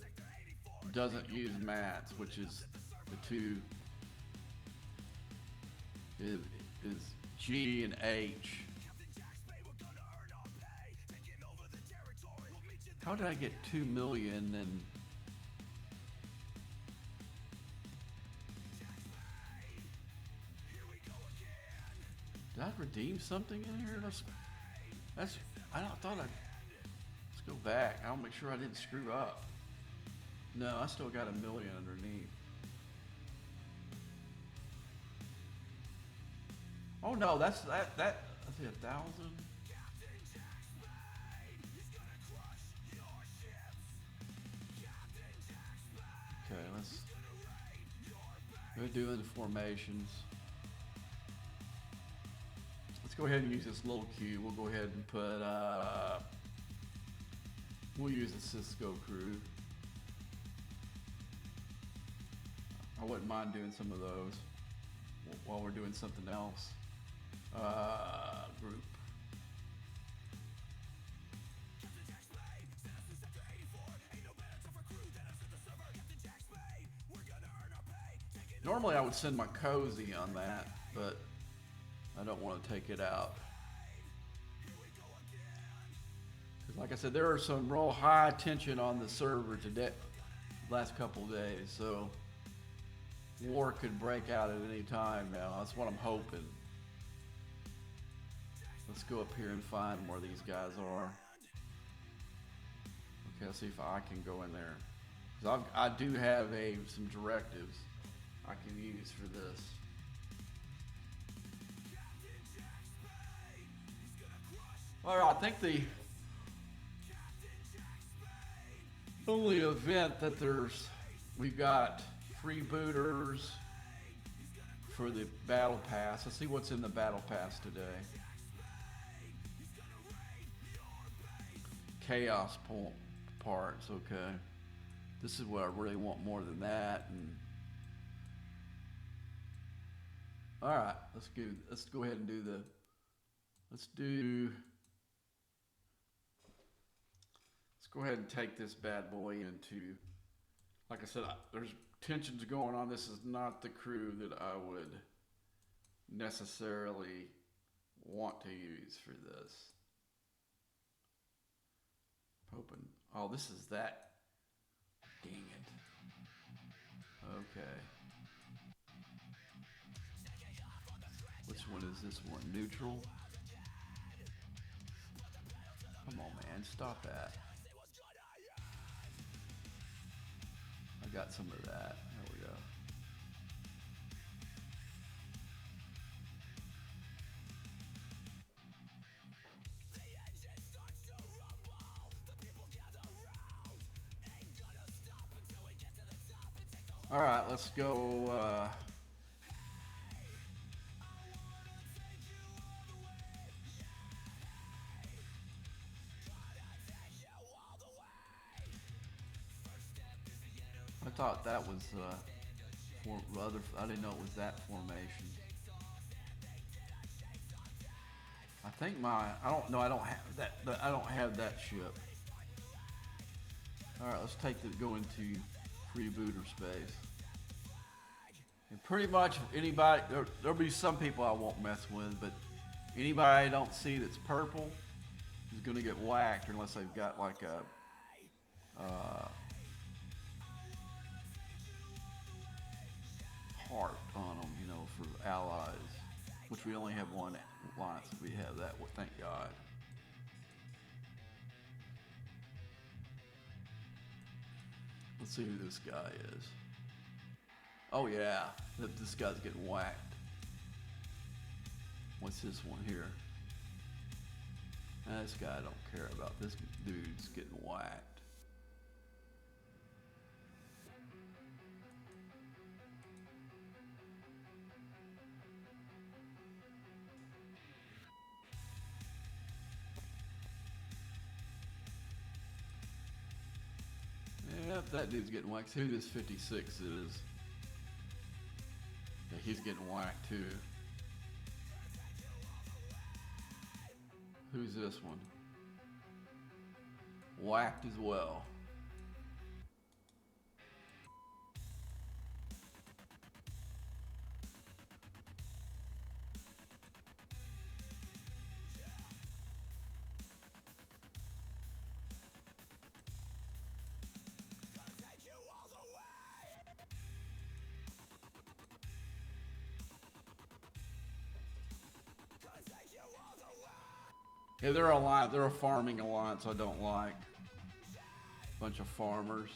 doesn't use mats, which is the two is G and H. How did I get 2 million and did I redeem something in here? I thought let's go back. I'll make sure I didn't screw up. No, I still got 1 million underneath. Oh no, that's I see 1,000. Okay, we're doing the formations. Let's go ahead and use this little cube. We'll go ahead and put we'll use the Cisco crew. I wouldn't mind doing some of those while we're doing something else. Group. Normally I would send my cozy on that, but I don't want to take it out. Because like I said, there are some real high tension on the server today, last couple days, so war could break out at any time now. That's what I'm hoping. Let's go up here and find where these guys are. Okay, let's see if I can go in there. Because I do have some directives I can use for this. Alright, I think the only event that we've got freebooters for the battle pass. Let's see what's in the battle pass today. Chaos parts, okay. This is what I really want more than that. And all right, let's go ahead and do let's go ahead and take this bad boy into, like I said, there's tensions going on. This is not the crew that I would necessarily want to use for this. Hoping. Oh, this is that. Dang it. Okay. Which one is this one? Neutral? Come on, man. Stop that. I got some of that. There we go. All right, let's go. thought that was other. I didn't know it was that formation. I think my. I don't know. I don't have that. I don't have that ship. All right, let's go into freebooter space. And pretty much anybody, there'll be some people I won't mess with, but anybody I don't see that's purple is going to get whacked unless they've got like a heart on them, you know, for allies. Which we only have one alliance. We have that, thank God. Let's see who this guy is. Oh yeah, this guy's getting whacked. What's this one here? This guy I don't care about. This dude's getting whacked. Yep, that dude's getting whacked. Who this 56 is? Yeah, he's getting whacked too. Who's this one? Whacked as well. Yeah, they're a alliance. They're a farming alliance I don't like. Bunch of farmers.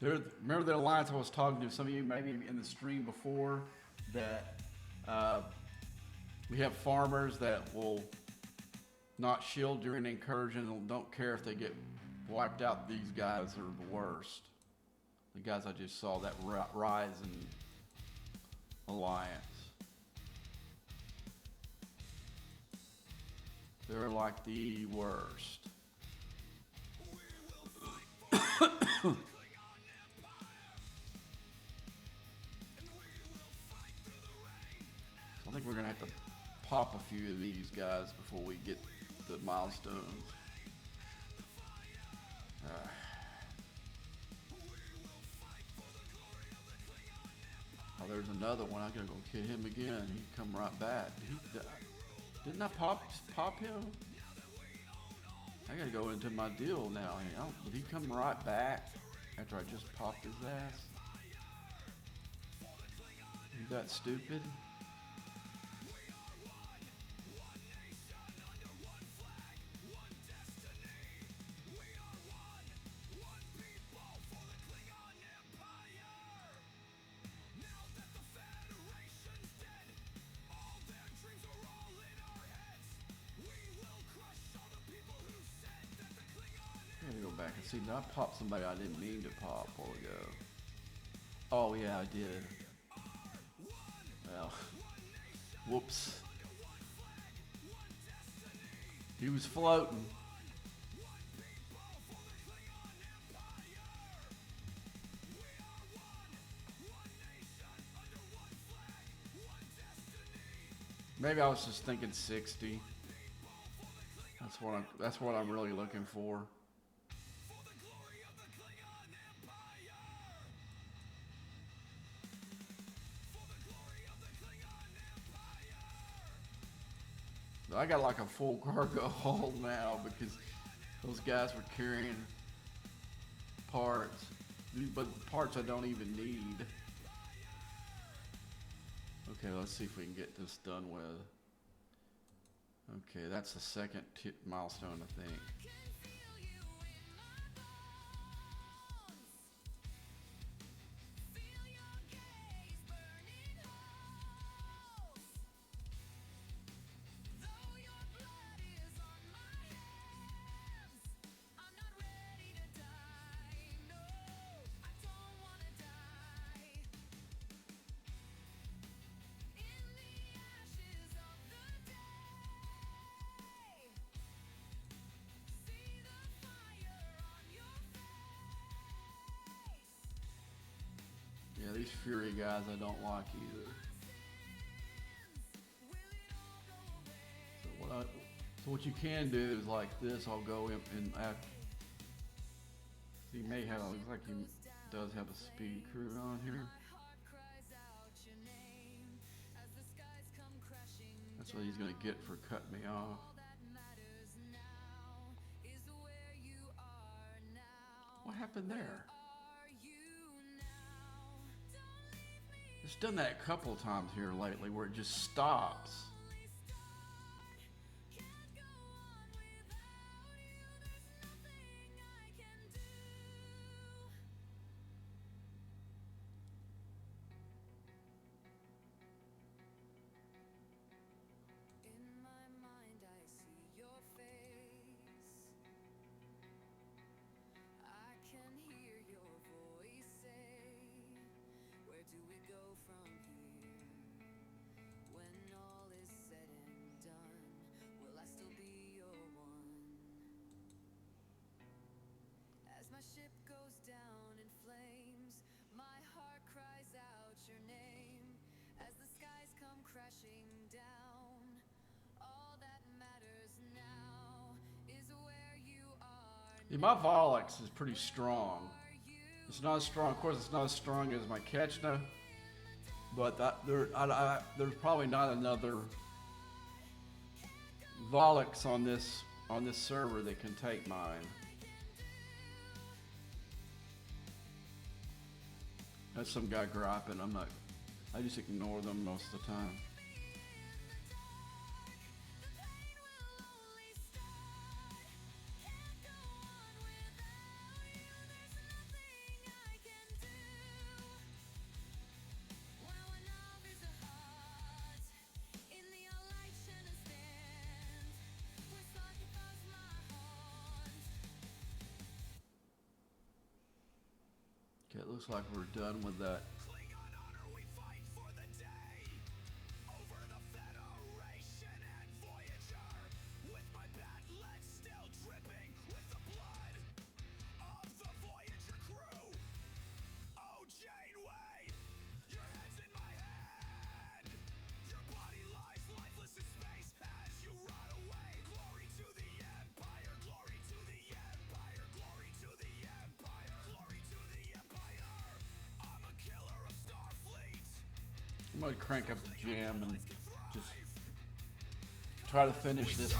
Remember the alliance I was talking to some of you maybe in the stream before that we have farmers that will not shield during incursion and don't care if they get wiped out. These guys are the worst. The guys I just saw, that Ryzen alliance. They're like the worst. I think we're gonna have to pop a few of these guys before we get the milestones. Oh, there's another one. I gotta go hit him again. He come right back. Didn't I pop him? I gotta go into my deal now. Did he come right back after I just popped his ass? You that stupid? Back and see, did I pop somebody I didn't mean to pop a while ago? Oh yeah, I did. Well, whoops. He was floating. Maybe I was just thinking 60. That's what I'm really looking for. I got like a full cargo hold now because those guys were carrying parts, but parts I don't even need. Okay, let's see if we can get this done with. Okay, that's the second milestone, I think. Fury guys I don't like either. So what you can do is like this. I'll go in and he may have. Looks like he does have a speed crew on here. That's what he's gonna get for cutting me off. What happened there? It's done that a couple times here lately where it just stops. Yeah, my Volix is pretty strong. It's not as strong, of course, it's not as strong as my Kechna, but there's probably not another Volix on this server that can take mine. That's some guy griping. I just ignore them most of the time. Okay, it looks like we're done with that. I'm gonna crank up the jam and just try to finish this.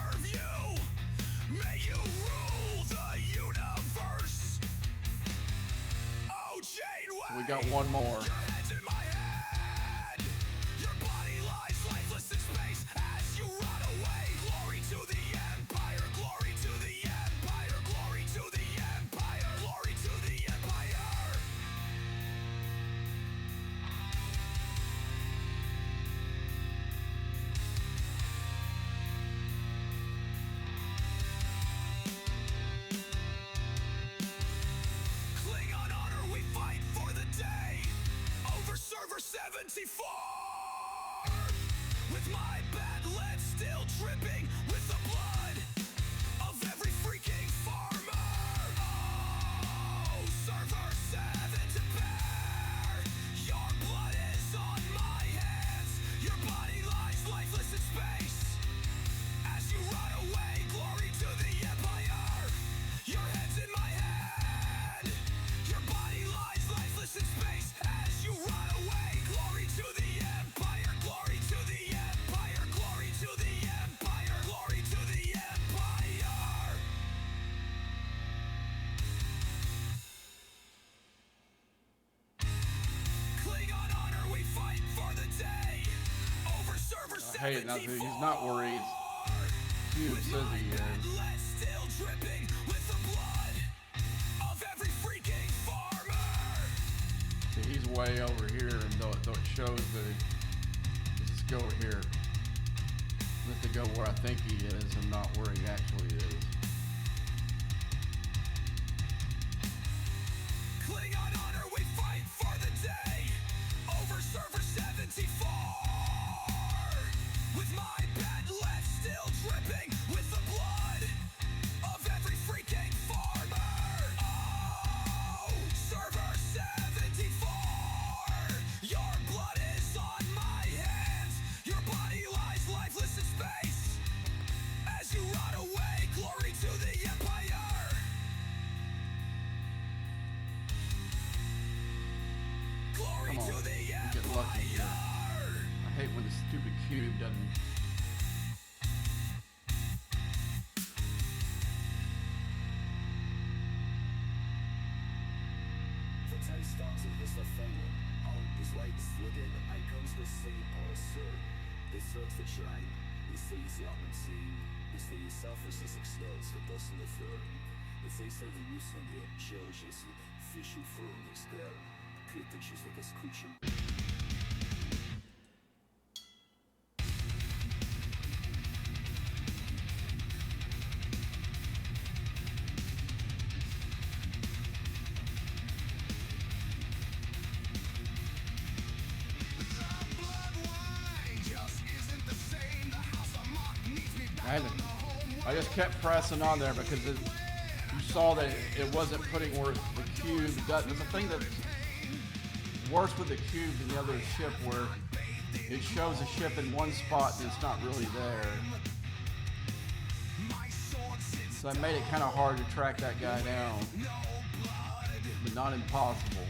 May you rule the universe. Oh, so we got one more. With my bad lead still dripping with the blood of every freaking farmer. Oh, server 7 to bear. Your blood is on my hands. Your body lies lifeless in space. As you run away, glory to the Empire. Your head's in my head. Your body lies lifeless in space. As you run away, glory to the Empire. Glory to the Empire. Glory to the Empire. Glory to the Empire. Klingon honor, we fight for the day. Over server 74. Hey, now dude, he's not worried. Dude says he is. Still dripping with the blood of every freaking farmer. See, he's way over here, and though it shows that let's just go over here. Let's go where I think he is and not where he actually is. Klingon honor, we fight for the day. Over server 74. With my bad lead still dripping with the blood of every freaking farmer. Oh, server 74. lucky here. I hate when the stupid cube doesn't.
Starts with this failing. All these lights looking, icons the same policy. They search for train, they see the unseen. They see selfishness explodes the dust in the third. They say the use and the cherishes, fishy firm is there. Clear pictures like a screeching.
I just kept pressing on there because you saw that it wasn't putting where the cube does. There's a thing that's worse with the cube than the other ship where it shows a ship in one spot and it's not really there. So I made it kind of hard to track that guy down, but not impossible.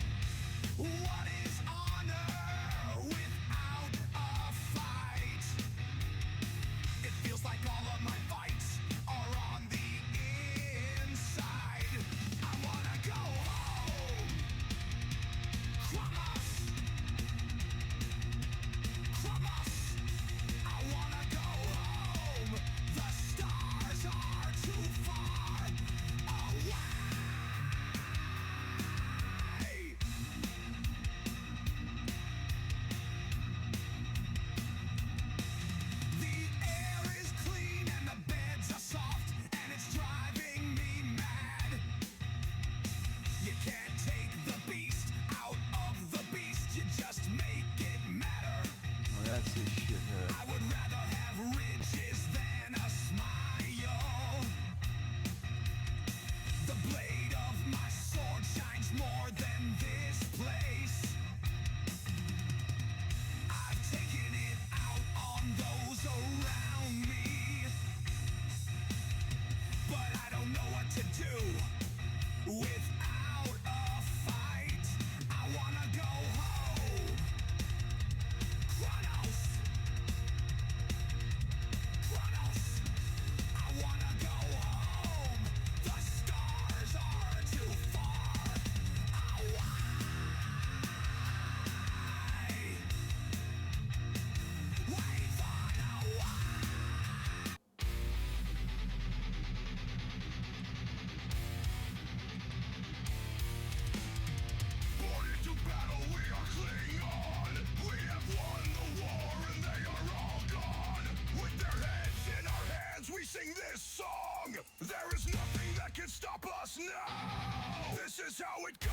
Stop us now! This is how it goes!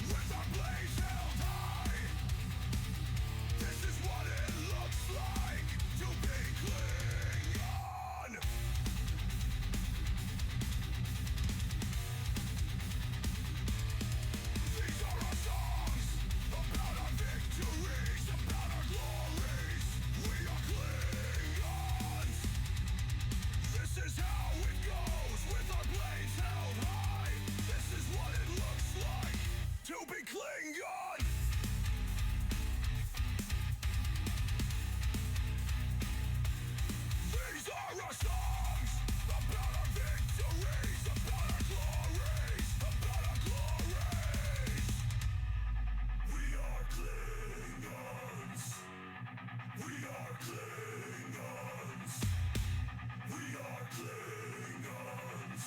With our blaze held high! This is what it looks like to be Klingon! These are our songs about our victories, about our glories. We are Klingons! This is how it goes with our blades held high. This is what it looks like to be Klingon. These are our songs about our victories, about our glories, about our glories. We are Klingons. We are Klingons. We are Klingons.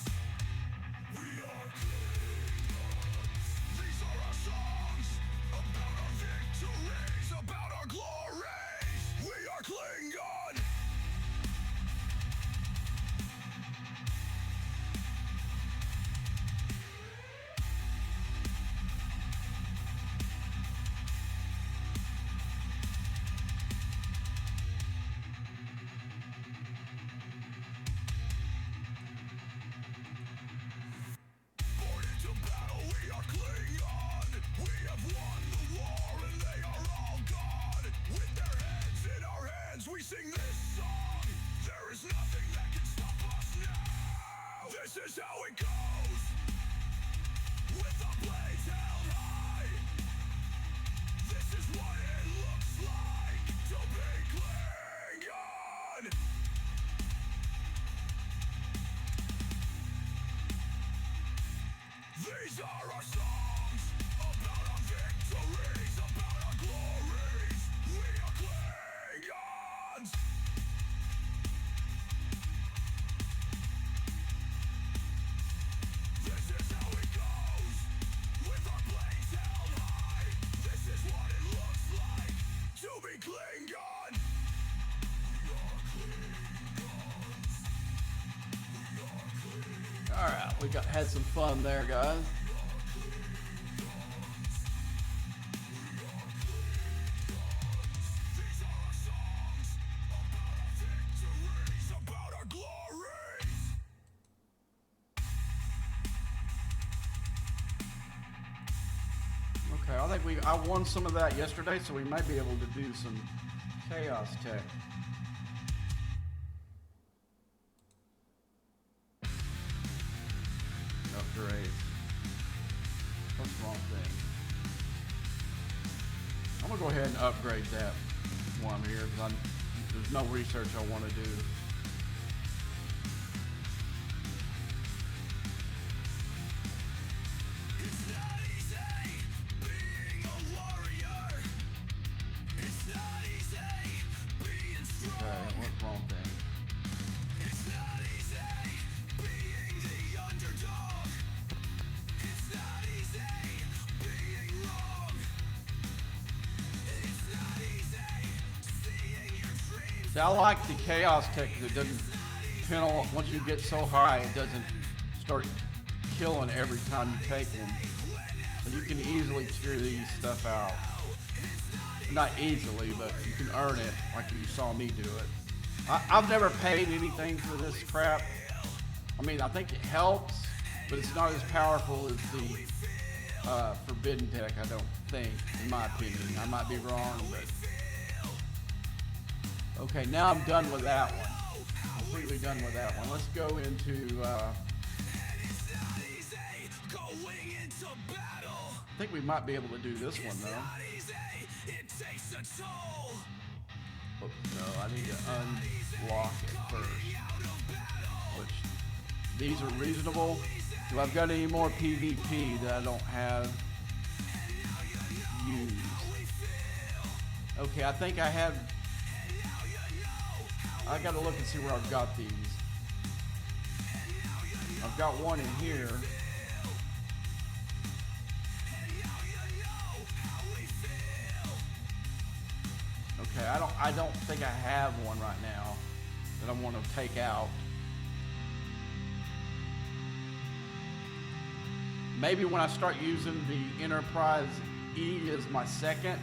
We are Klingons. These are our songs
All right, we had some fun there, guys. Okay, I think I won some of that yesterday, so we might be able to do some chaos tech. Upgrade. What's the wrong thing? I'm gonna go ahead and upgrade that one here because there's no research I want to do. See, I like the chaos tech because it doesn't penal. Once you get so high, it doesn't start killing every time you take them. But you can easily clear these stuff out. Not easily, but you can earn it like you saw me do it. I've never paid anything for this crap. I mean, I think it helps, but it's not as powerful as the forbidden tech, I don't think, in my opinion. I might be wrong, but... Okay, now I'm done with that one. Completely done with that one. Let's go into, I think we might be able to do this one, though. Oops, no, I need to unlock it first. Which, these are reasonable. Do I've got any more PvP that I don't have used? Okay, I think I have... I gotta look and see where I've got these. I've got one in here. Okay, I don't think I have one right now that I want to take out. Maybe when I start using the Enterprise E as my second,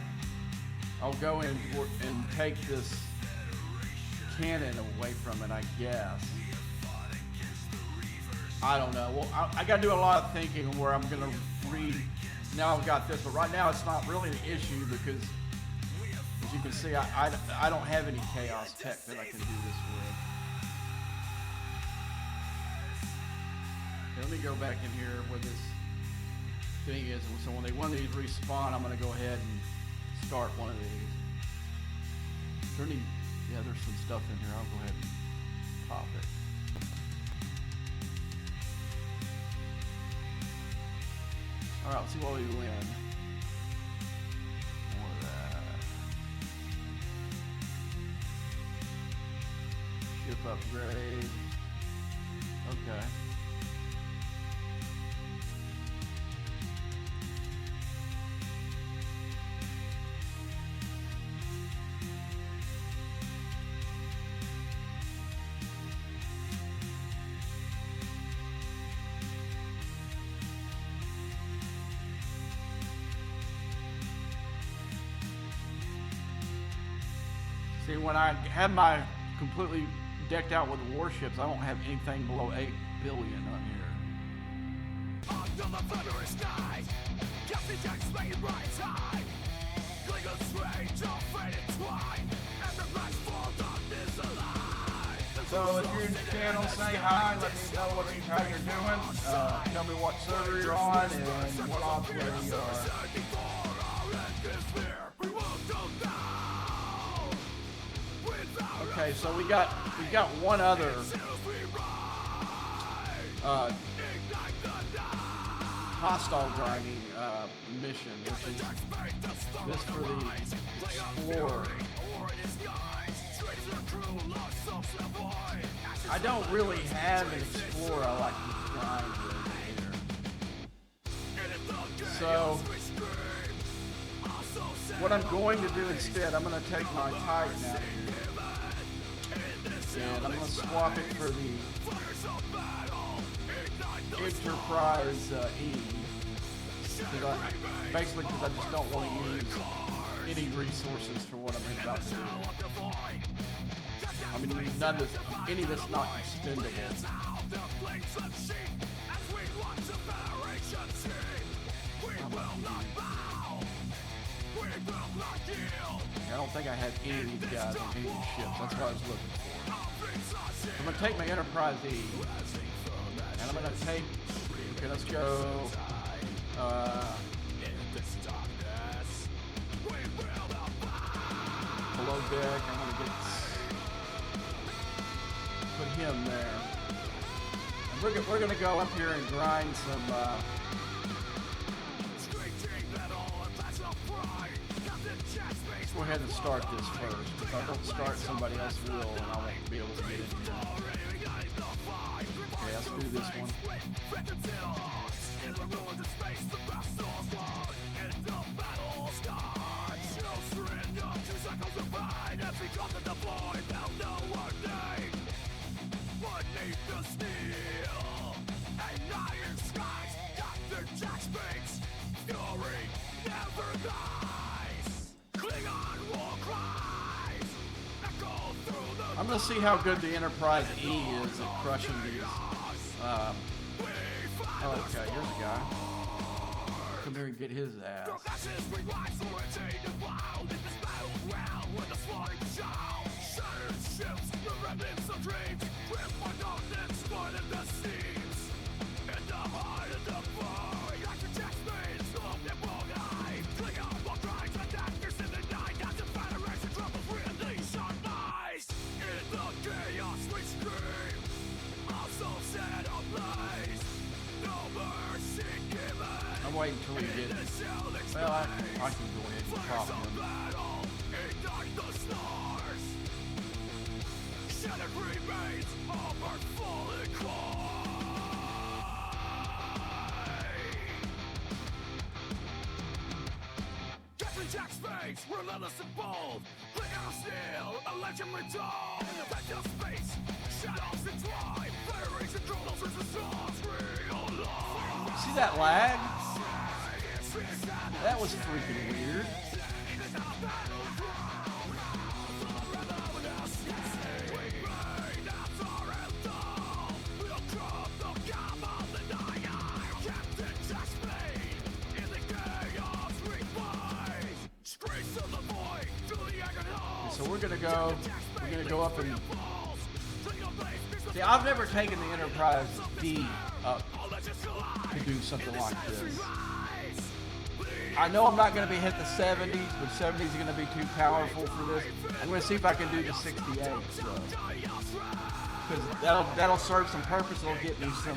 I'll go in and take this cannon away from it, I guess. I don't know. Well, I got to do a lot of thinking where I'm going to read. Now I've got this, but right now it's not really an issue because, as you can see, I don't have any chaos tech that I can do this with. Okay, let me go back in here where this thing is. So when one of these respawn, I'm going to go ahead and start one of these. Is there any... Yeah, there's some stuff in here. I'll go ahead and pop it. All right, let's see what we win. More of that. Ship upgrade. Okay. See, when I have my completely decked out with warships, I don't have anything below 8 billion on here.
Under the feathery sky, Captain Jack's making bright high. Klingons strange, all faded twine, and the flash for darkness alive.
So if you're in the channel, say hi, let me know how you're doing. Tell me what server you're on and what operator you are. Okay, so we got one other hostile driving mission, which is this for the Explorer. I don't really have an Explorer I like to drive with here. So what I'm going to do instead, I'm going to take my Titan out of here, and I'm going to swap it for the Enterprise E. Basically, because I just don't want to use any resources for what I'm about to do. I mean, any of this not expendable. I don't think I had any of these guys on any ships. That's what I was looking for. I'm going to take my Enterprise E, and I'm going to take, okay, let's go, below deck. I'm going to put him there. And we're going to go up here and grind some, let's go ahead and start this first. If I don't start, somebody else will, and I won't be able to get in here. Okay, let's do this one. I'm going to see how good the Enterprise E is at crushing these. Okay, here's a guy. Come here and get his ass. I'm waiting until we get it. Well, I can go ahead and pop him.
Jack Space, relentless and bold. Click out steel, a legend retold. Vector space, shadows and drive. Federation chronos as the stars real life.
See that lag? That was freaking weird. So we're gonna go up and see. I've never taken the Enterprise D up to do something like this. I know I'm not going to be hit the 70s, but 70s are going to be too powerful for this. I'm going to see if I can do the 68, because that'll serve some purpose. It'll get me some.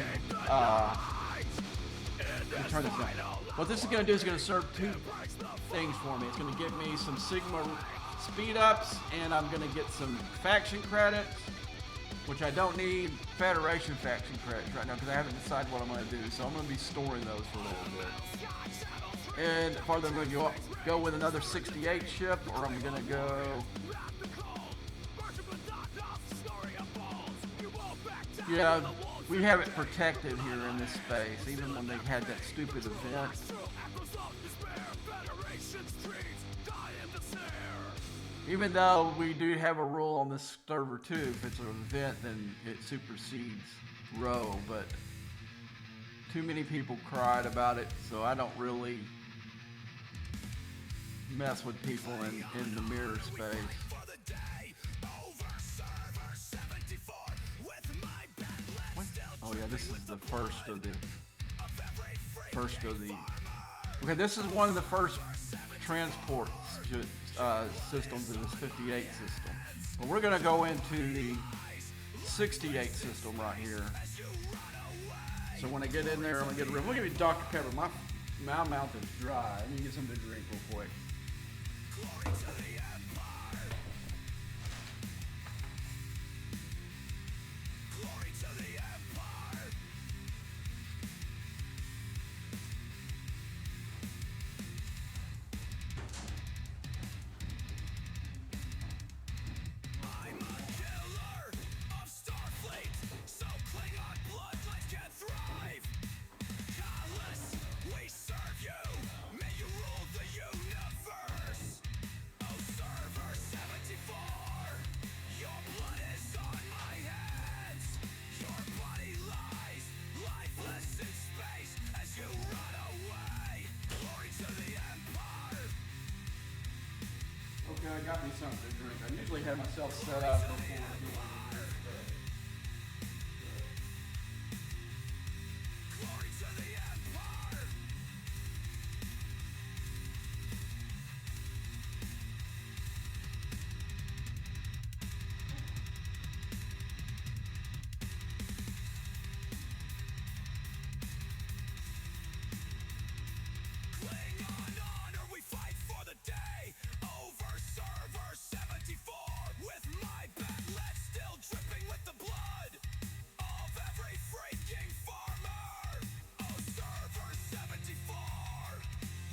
Let me turn this down. What this is going to do is going to serve two things for me. It's going to get me some Sigma speed ups, and I'm going to get some faction credits, which I don't need Federation faction credits right now because I haven't decided what I'm going to do. So I'm going to be storing those for a little bit. And farther I'm going to go with another 68 ship, or I'm going to go. Yeah, we have it protected here in this space, even when they had that stupid event. Even though we do have a rule on this server too, if it's an event, then it supersedes row, but too many people cried about it, so I don't really mess with people in the mirror space. What? Oh yeah, this is the first of the okay, this is one of the first transport systems in this 58 system. But we're gonna go into the 68 system right here. So when I get in there, I'm gonna get a room. Look at me, Dr. Pepper. My mouth is dry. Let me get something to drink real quick. I got me something to drink. I usually have myself set up before I do it.
Glory to the Empire! Cling on honor, we fight for the day. Over server 74. With my backlet still dripping with the blood of every freaking farmer. Oh, server 74.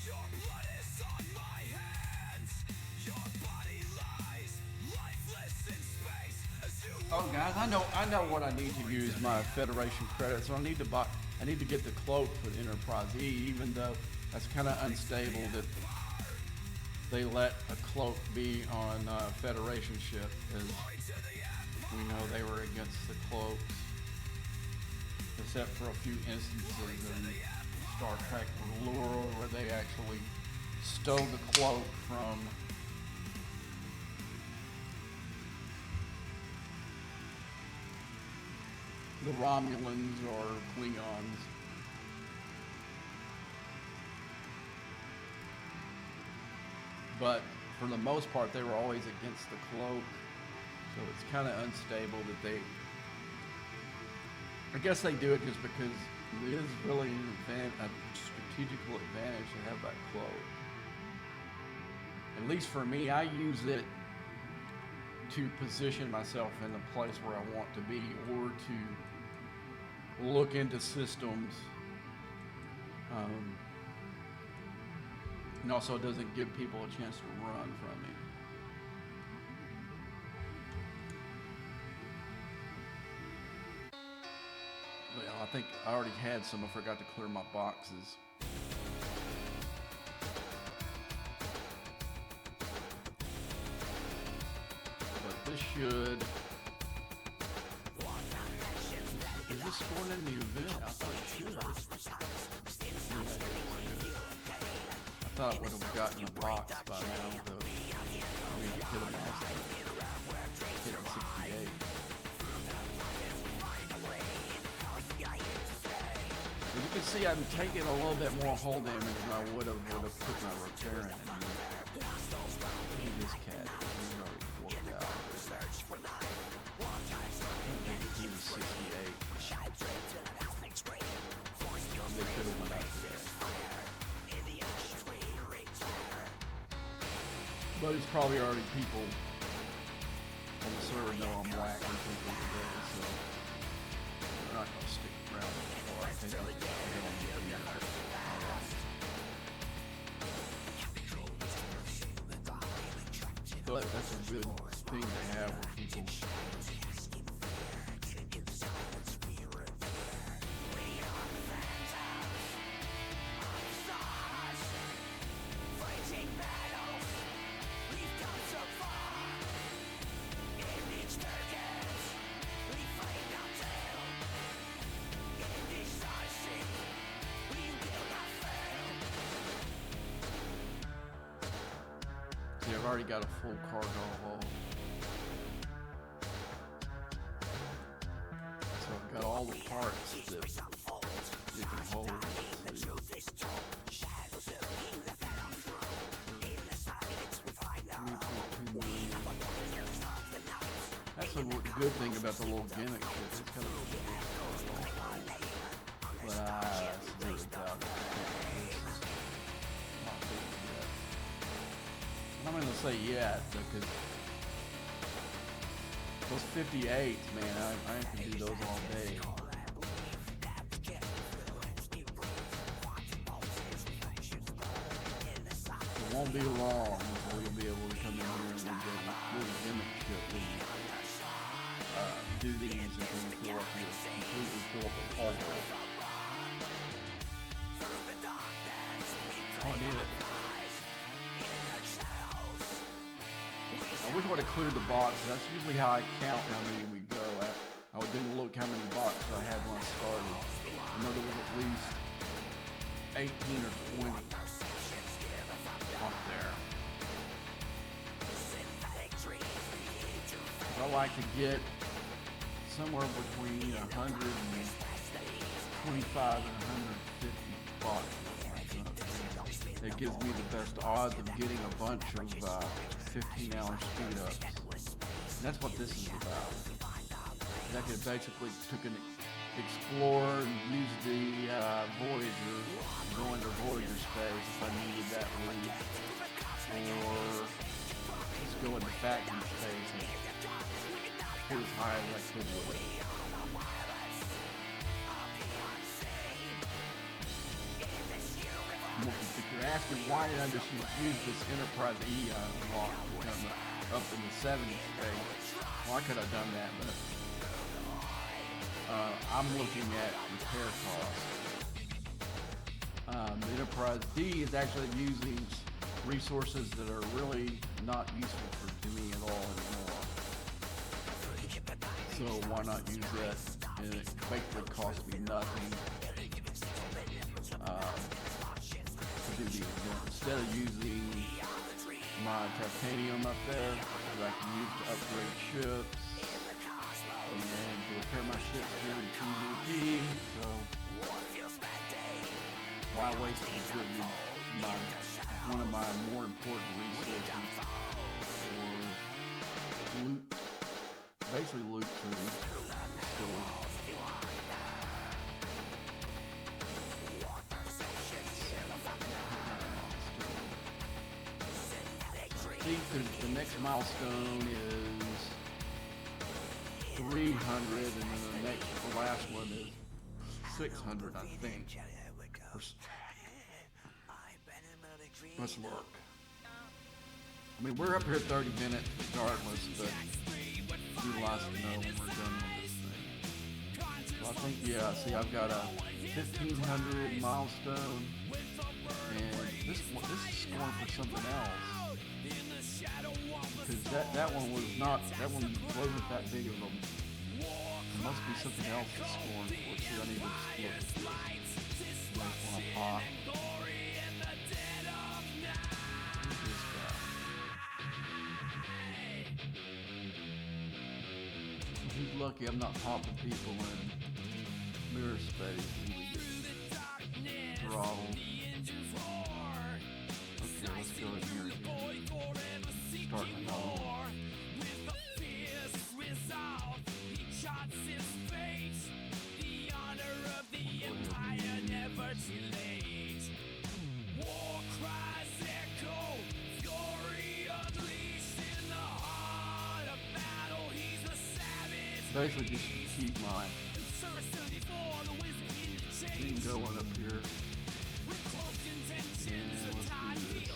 Your blood is on my hands. Your body lies lifeless in space as you.
Oh, guys, I know what I need to use my Federation credits. So I need to get the cloak for Enterprise E, even though that's kind of unstable that they let a cloak be on Federation ship, because we know they were against the cloaks, except for a few instances in Star Trek lore where they actually stole the cloak from the Romulans or Klingons. But for the most part, they were always against the cloak, so it's kind of unstable that they. I guess they do it just because it is really a strategical advantage to have that cloak. At least for me, I use it to position myself in the place where I want to be, or to look into systems. And also it doesn't give people a chance to run from me. Well, I think I already had some. I forgot to clear my boxes. But this should... Is this going in the event? I thought it should. I thought it would have gotten a box by now, though. I mean, hit a milestone. Hit 68. As you can see, I'm taking a little bit more hull damage than I would have put my repair in. Look at this cat. He's already worked out. He was 68. They could have went after that. But it's probably already people on the server know I'm whacking people today, so they're not going to stick around anymore. I think they'll get on the other. But that's a good thing to have with people. See, I've already got a full cargo hull. So I've got all the parts that you can hold. That's a good thing about the little gimmick shit. It's kind of but let's do it without it. I'm not gonna say yet because those 58s, man, I can do those all day. It won't be long until you'll be able to come in here and we get a little gimmick shit. Do these until you fill up your completely fill up the hull. Oh, I did it. I wish I would have cleared the box. That's usually how I count how many we go. I didn't look how many boxes I had when I started. I know there was at least 18 or 20 up there. like to get somewhere between 125 and 150 bucks. It gives me the best odds of getting a bunch of 15-hour speed ups. And that's what this is about. I could basically explore and use the Voyager, go into Voyager space if I needed that route, or just go into factory space and get as high as I could with it. If you're asking why did I just use this Enterprise E lock up in the 70s space, well, I could have done that, but I'm looking at repair costs. The Enterprise D is actually using resources that are really not useful to me at all anymore. So why not use that? And it basically costs me nothing to do the event. Instead of using my titanium up there that I can use to upgrade ships and to repair my ships here in TVP, so why waste one of my more important resources for loot, basically loot food. I think the next milestone is 300, and then the last one is 600, I think. Let's look. I mean, we're up here 30 minutes regardless, but it'd be nice to know when we're done with this thing. So I think, yeah, see, I've got a 1500 milestone, and this is scoring for something else. Because that one wasn't that big of a, there must be something else that's scoring for. See, I need to split this pop. He's lucky I'm not popping people in mirror space and we get throttled. Okay, let's go in here again. Start my home. Basically just keep my team going up here. And let's do this.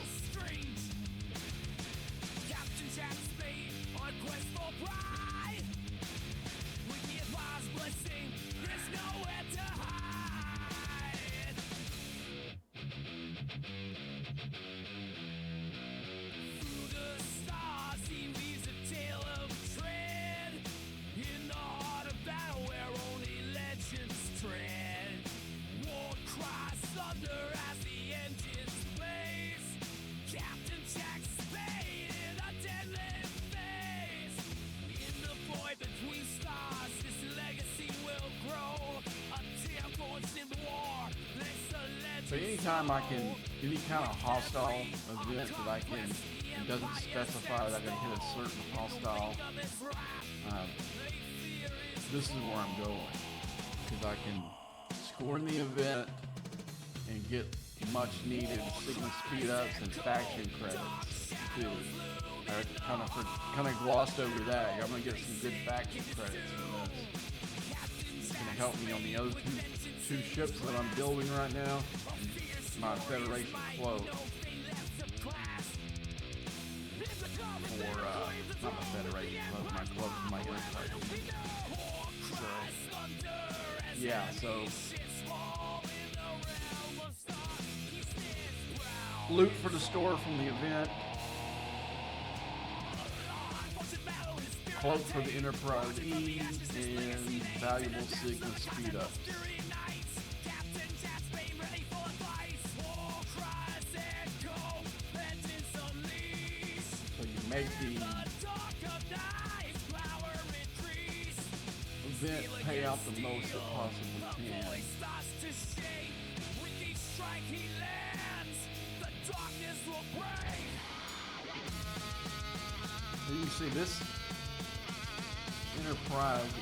So anytime I can, any kind of hostile event that I can, it doesn't specify that I can hit a certain hostile, this is where I'm going. Because I can score in the event and get much needed signal speed ups and faction credits too. I kind of glossed over that. I'm gonna get some good faction credits in this. It's gonna help me on the other two ships that I'm building right now. My Federation float. Or not my Federation float, my club, my Enterprise. So yeah, so loot for the store from the event. Cloak for the Enterprise E, and valuable signal speed ups. So you make the event pay out the most it possibly can.
starts to shake. With each strike he lands, the darkness will break.
And you see this Enterprise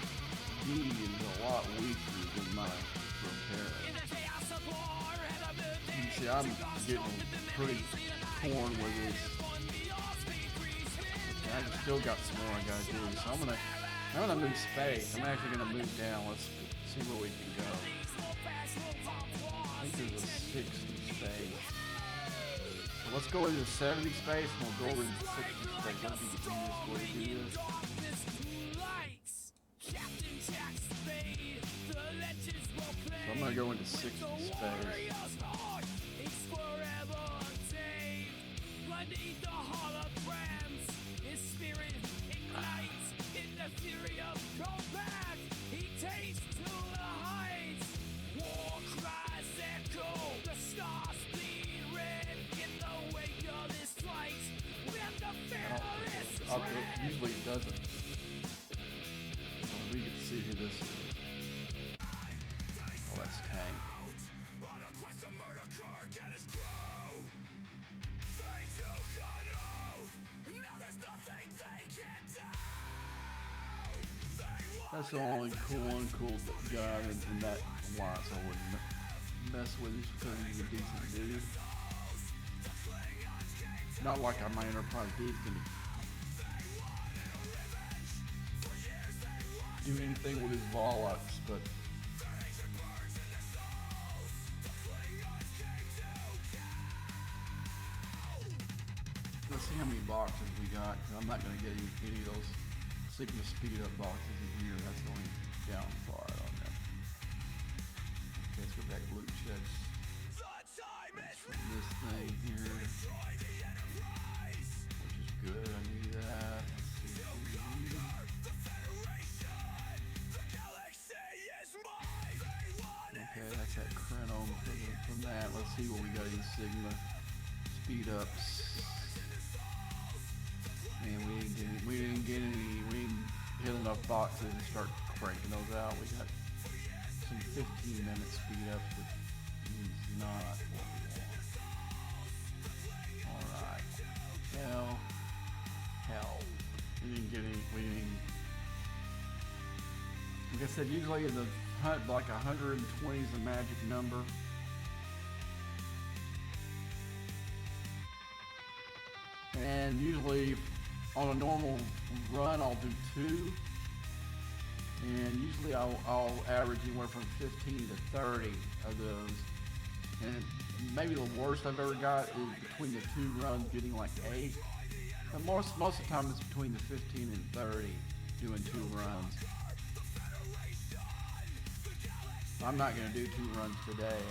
D is a lot weaker than my repair.
In the chaos of war and a movement,
You see, I'm getting pretty torn with this. I still got some more I gotta do, so I'm gonna move space. I'm actually gonna move down. Let's see where we can go. I think there's a 60 space. So let's go into 70 space and we'll go over into 60 space. That'll be the easiest way to do this. So I'm gonna go into 60 space. Usually it doesn't. We can see who this is. Oh, that's Tank. That's the only uncool guy in that alliance I wouldn't mess with. He's pretty a decent dude. Not like my Enterprise dude's gonna do anything with his Volux, but let's see how many boxes we got, because I'm not going to get any of those Sigma speed up boxes in here. That's the only downfall on that. Okay, let's go back to loot checks. From this thing here, which is good. I need that. Okay, that's that Chrono from that. Let's see what we got in Sigma speed ups. Man, we didn't hit enough boxes to start cranking those out. We got some 15-minute speed ups, which is not what we want. Alright. Hell. We didn't get any, like I said, usually in the hunt, like 120 is the magic number. And usually on a normal run I'll do 2. And usually I'll average anywhere from 15 to 30 of those. And maybe the worst I've ever got is between the 2 runs getting like 8. And most of the time it's between the 15 and 30 doing 2 runs. I'm not going to do 2 runs today.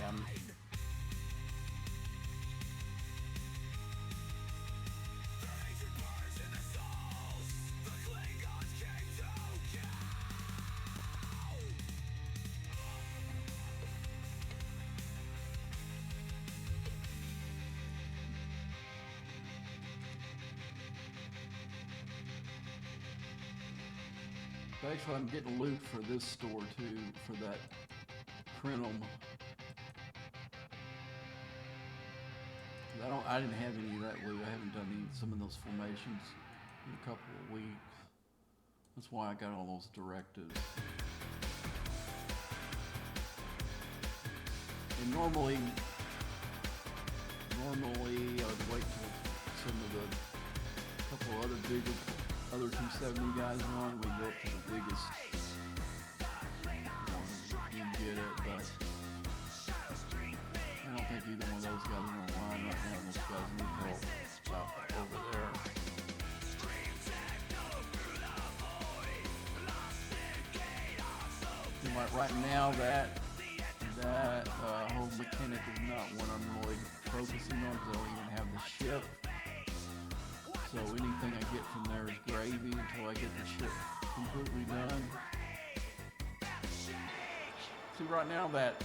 Actually, I'm getting loot for this store too, for that Crenum. I didn't have any of that loot. I haven't done some of those formations in a couple of weeks. That's why I got all those directives. And normally I would wait till some of the couple other other 270 guys on, we go up to the biggest one and get it, but I don't think either one of those guys are on the line right now. Those guys need help out over there. And like right now, that whole mechanic is not what I'm really focusing on, because I don't even have the ship. So anything I get from there is gravy until I get the ship completely done. See, right now that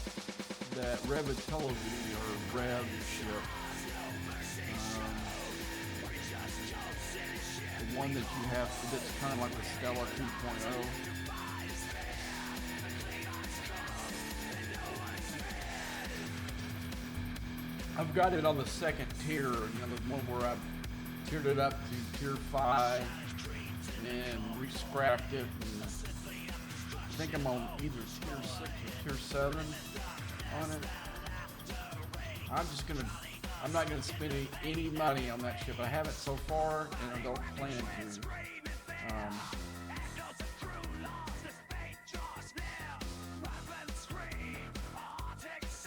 Revitology or Rev ship, the one that you have that's kind of like the Stella 2.0, I've got it on the second tier, you know, the one where I've tiered it up to tier 5 and re-scrapped it. And I think I'm on either tier 6 or tier 7 on it. I'm not gonna spend any money on that ship. I haven't so far, and I don't plan to.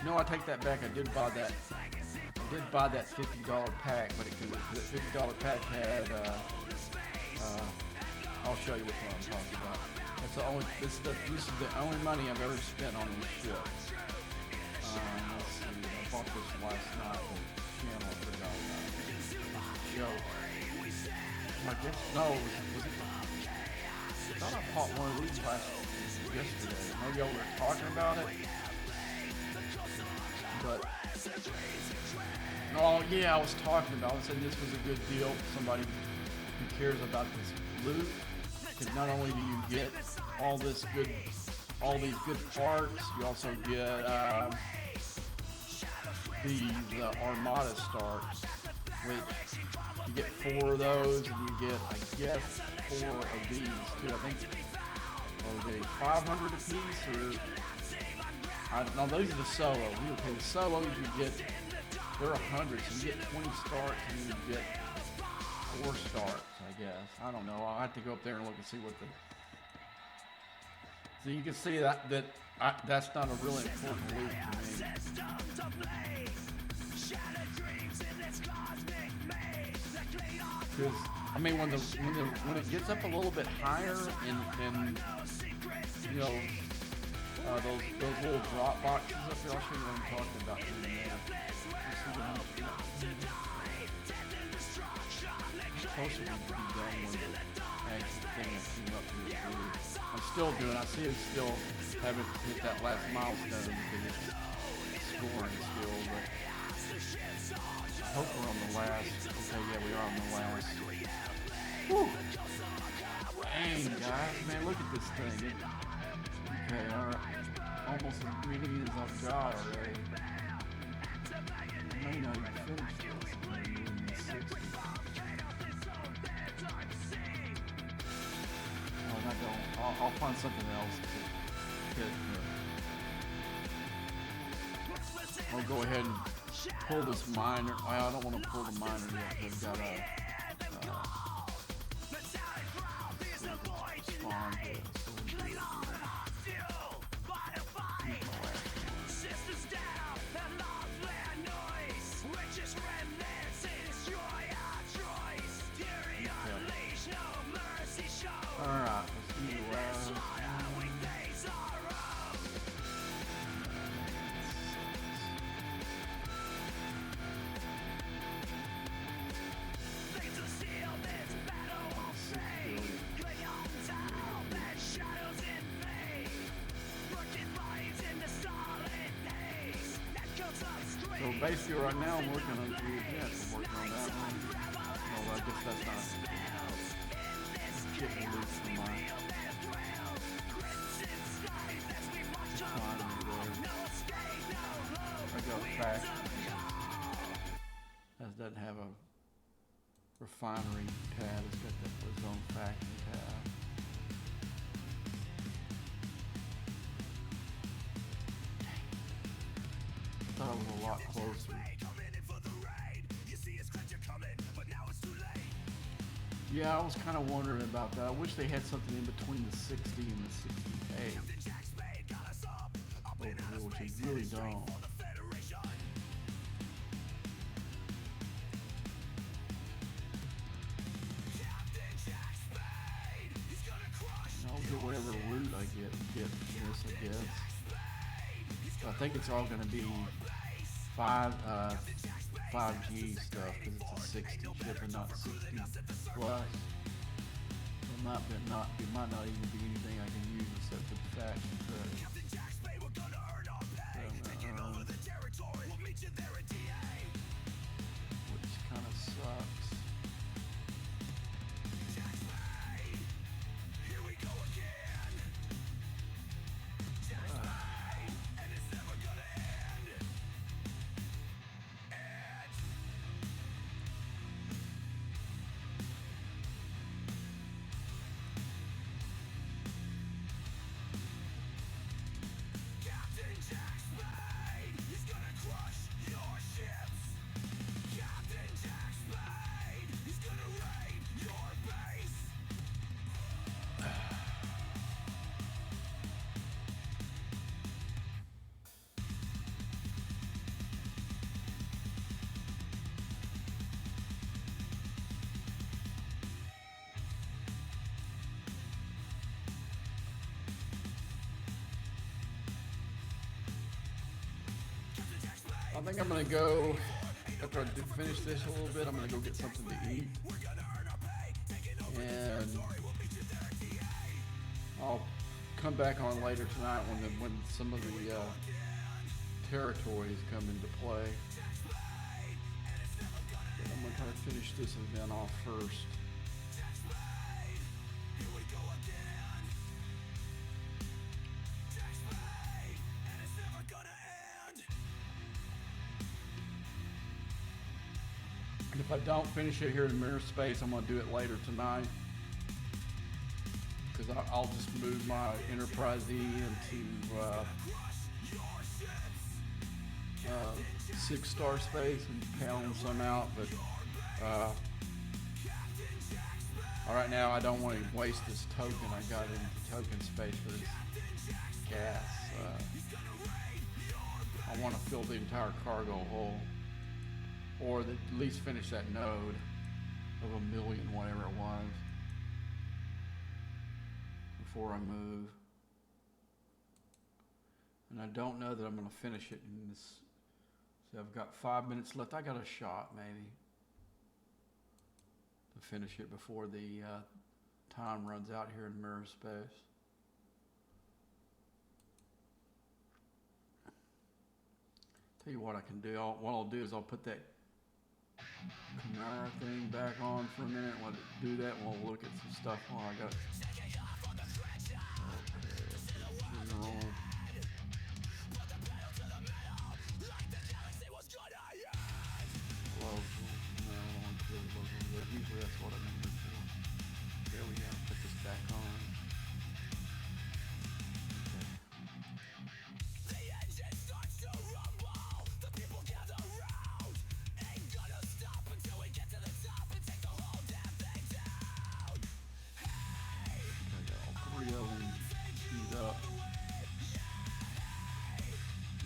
No, I take that back. I did buy that $50 pack, but the $50 pack had. I'll show you which one I'm talking about. That's the only. This is the only money I've ever spent on this ship. Let's see. I bought this last night. The channel I forgot about. Show. I guess no. Was it? I thought I bought one of these yesterday. Maybe y'all were talking about it. But oh yeah, I was talking about. I said this was a good deal for somebody who cares about this loot. Because not only do you get all these good parts, you also get the Armada starts, which you get 4 of those, and you get, I guess, 4 of these too. I think are they 500 a piece or? No, those are the solo. Okay, the solos you get, they're 100, so you get 20 starts and you get 4 starts, I guess. I don't know. I'll have to go up there and look and see what the. So you can see that's not a really important loot to me. Because I mean, when it gets up a little bit higher and you know. Those little drop boxes up there, I'll show you what I'm talking about in a minute. Supposed to be done when the actual thing that came up here. I'm still doing. I see it still haven't hit that last milestone because it's scoring still. But I hope we're on the last. Okay, yeah, we are on the last. Whew. Dang, guys, man, look at this thing. Okay, alright. Almost as many as I've got already. I may not even finish this. Maybe in the 60s. Oh, I don't. I'll find something else to hit. I'll go ahead and pull this miner. Well, I don't want to pull the miner yet. They've got a spawn here. Alright, let's see the last. So basically right now I'm working on I'm working on that one. Although I guess that's not getting loose from my I got a factory. That doesn't have a refinery tab, it's got its own factory tab. I thought it was a lot closer. Yeah, I was kind of wondering about that. I wish they had something in between the 60 and the 68. Over here, which they really don't. I'll get whatever loot I get this, I guess. I think it's all going to be 5G stuff because it's a 60 chip and not 60 plus. It might not even be anything I can use except for the faction credit. Which kind of sucks. I think I'm gonna go, after I finish this a little bit, I'm gonna go get something to eat. And I'll come back on later tonight when some of the territories come into play. But I'm gonna try to finish this event off first. And if I don't finish it here in Mirror Space, I'm gonna do it later tonight. Because I'll just move my Enterprise E into 6-star space and pound some out. But right now I don't want to waste this token I got into token space for this gas. I want to fill the entire cargo hole, or at least finish that node of 1 million, whatever it was, before I move. And I don't know that I'm going to finish it in this. See, I've got 5 minutes left. I got a shot maybe to finish it before the time runs out here in Mirror Space. Tell you what I can do. What I'll do is I'll put that Chimera thing back on for a minute. Let it do that. We'll look at some stuff while I got it. Usually that's what I'm in here for. There we go. Put this back on. Okay. The engine starts to rumble. The people gather round. Ain't gonna stop until we get to the top and take the whole damn thing down. Hey, I got all 3 of them queued up.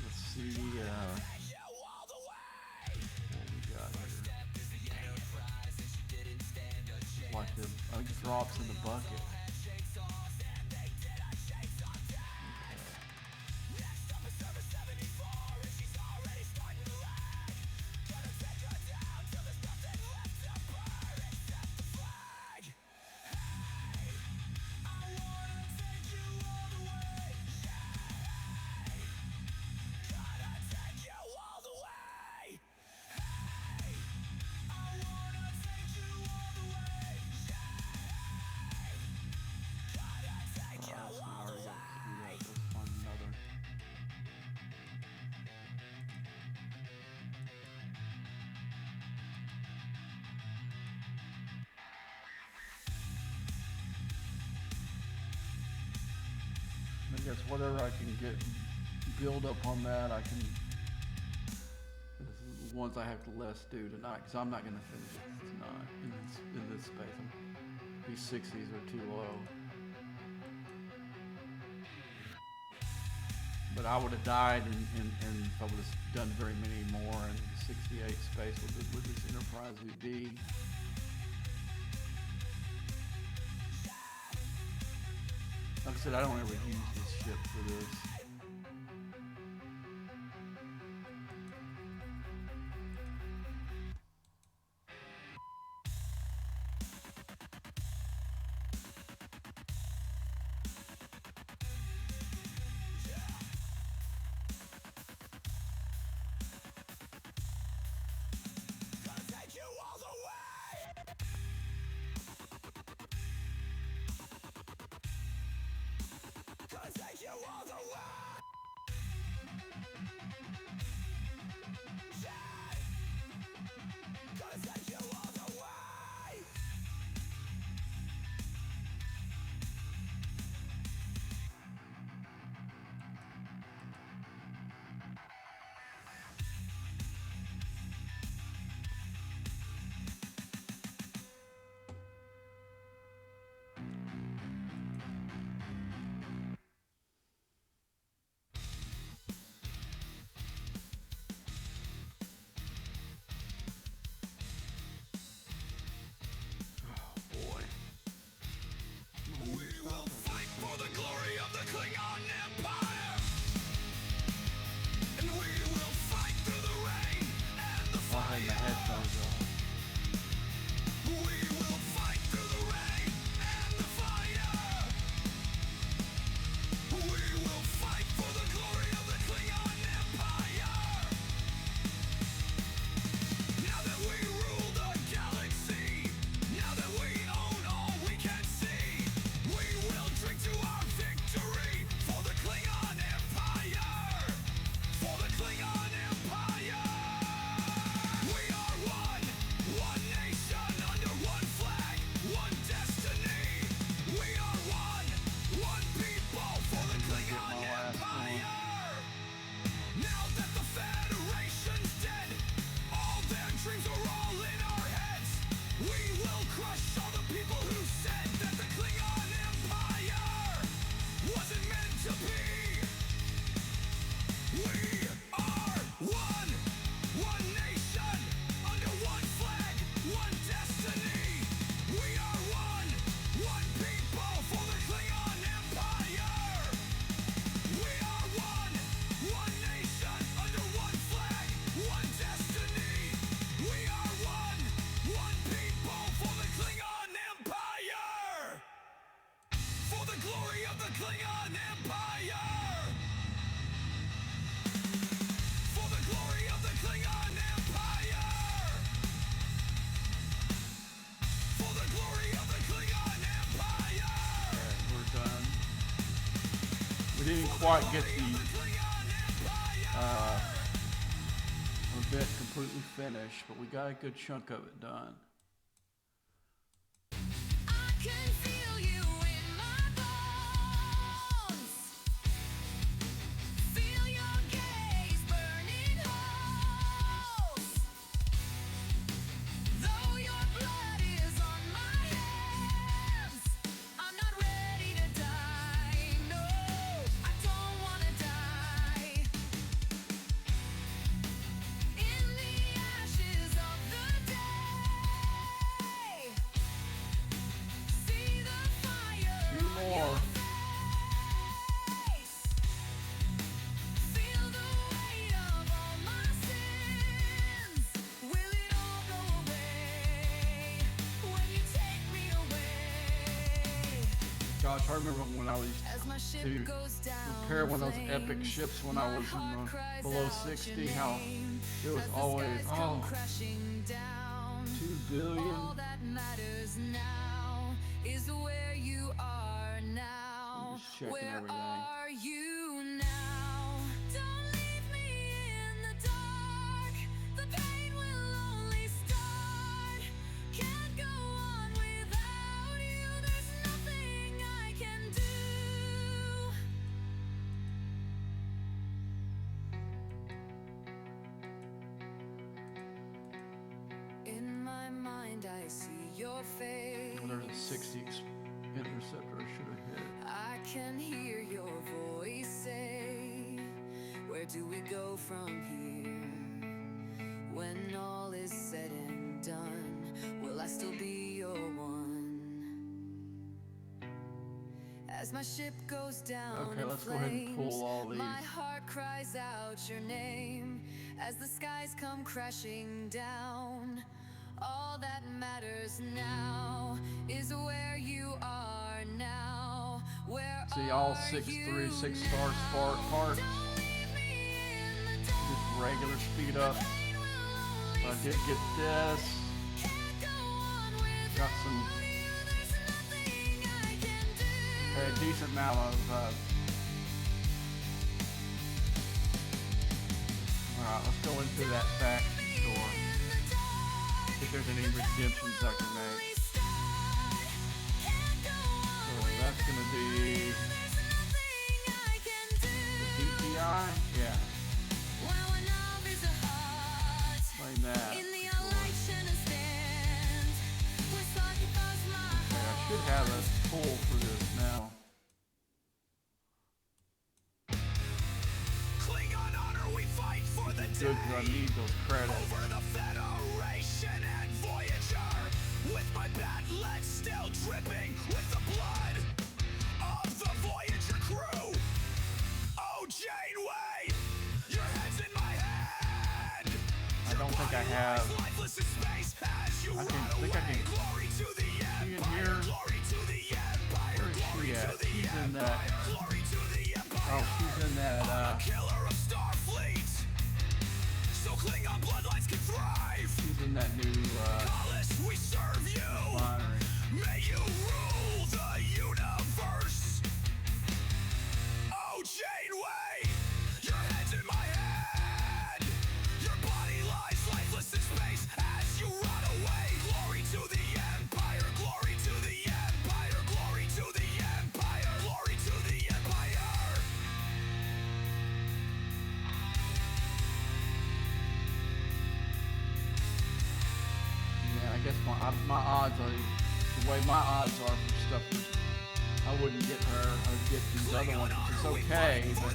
Let's see. Like the drops in the bucket. I guess whatever I can build up on that, I can. The ones I have to less do tonight, because I'm not going to finish it tonight in this space. These 60s are too low. But I would have died if I would have done very many more in the 68 space with this Enterprise UD. Like I said, I don't ever use this ship for this. Take you all the way.
People who said that the Klingon Empire wasn't meant to be. We are one nation, under one flag, one destiny. We are one people for the Klingon Empire. We are one nation, under one flag, one destiny. We are one people for the Klingon Empire. For the glory of the Klingon Empire. For the glory of the Klingon Empire! For the glory of the Klingon Empire!
Alright, we're done. We didn't quite get the event completely finished, but we got a good chunk of it done.
I can feel you in my bones. Feel your gaze burning holes. Though your blood is on my hands, I'm not ready to die. No, I don't wanna die. In the ashes of the day, see the fire
Two
on
more.
your face. Feel the weight of all my sins. Will it all go away when you take me away?
Gosh, I remember when I used
As my ship
to
goes down
repair one of those
in
epic
flames,
ships when I
my
was in
heart
the
cries
below
out
60,
your
how
name.
it was
As the
always,
skies come
oh,
crashing down.
2 billion.
All that matters now is where you are now.
I'm just checking
Where
everything.
are you now? Don't leave me in the dark. The pain will only start. Can't go on without you. There's nothing I can do. In my mind, I see your face.
Well, there's a 60 interceptor I should have hit.
I can hear your voice say, where do we go from here? When all is said and done, will I still be your one? As my ship goes down
Okay,
in
let's go ahead and
flames,
pull all these.
my heart cries out your name. As the skies come crashing down, all that matters now is where you are now. Where
See, all
are
6
you
3 6 stars
now?
parts.
Don't leave me in the dark.
Just regular speed up.
Pain will only
I did get this.
Can't go on
Got some,
without you. There's nothing I can do.
a decent amount of. Alright, let's go into that faction store. See if there's any redemptions I can make. So that's gonna be the DPI. Yeah, explain that. Okay, I should have a tool for this now.
Klingon honor, we fight for the
Good, 'cause I need those credits.
over the Federation and Voyager. With my bad legs still dripping with the blood of the Voyager crew. Oh, Janeway, your head's in my head.
I don't think I have.
Lifeless in space as you
I
run
think I
away.
can.
Glory to the
See in
Empire.
here?
Glory to the Empire.
Where is
Glory
she
to
at?
the
She's in that.
Empire. Glory to the Empire.
Oh, she's in that.
Killer of Starfleet. So Klingon bloodlines can thrive.
She's in that new
Alice, we serve you.
refinery.
May you rule the universe. Oh, Janeway, your head's in my head. Your body lies lifeless in space as you run away. Glory to the Empire. Glory to the Empire. Glory to the Empire. Glory to the Empire.
Yeah, I guess my odds are the way my odds are for stuff, I wouldn't get her. I would get these other ones, which is okay, but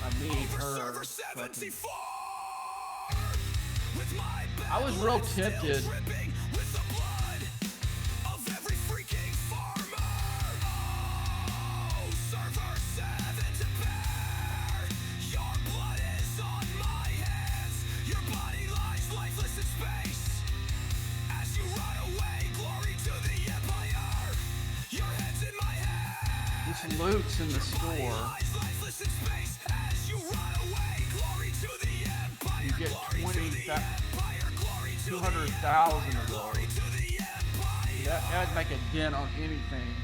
I need her. Fucking. I was real tempted. This loot's in the store. You get 200,000 of those. That'd make a dent on anything.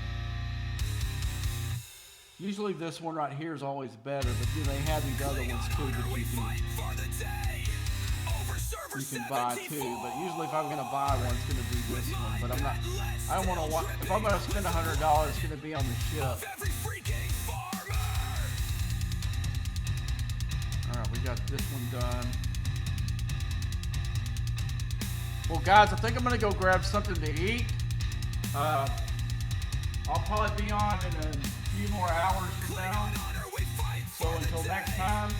Usually this one right here is always better, but they have these other ones too that you can buy too. But usually if I'm gonna buy one, it's gonna be this one. But I'm not. I don't want to. If I'm gonna spend $100, it's gonna be on the ship. All right, we got this one done. Well, guys, I think I'm gonna go grab something to eat. I'll probably be on in a few more hours from now. So until next time.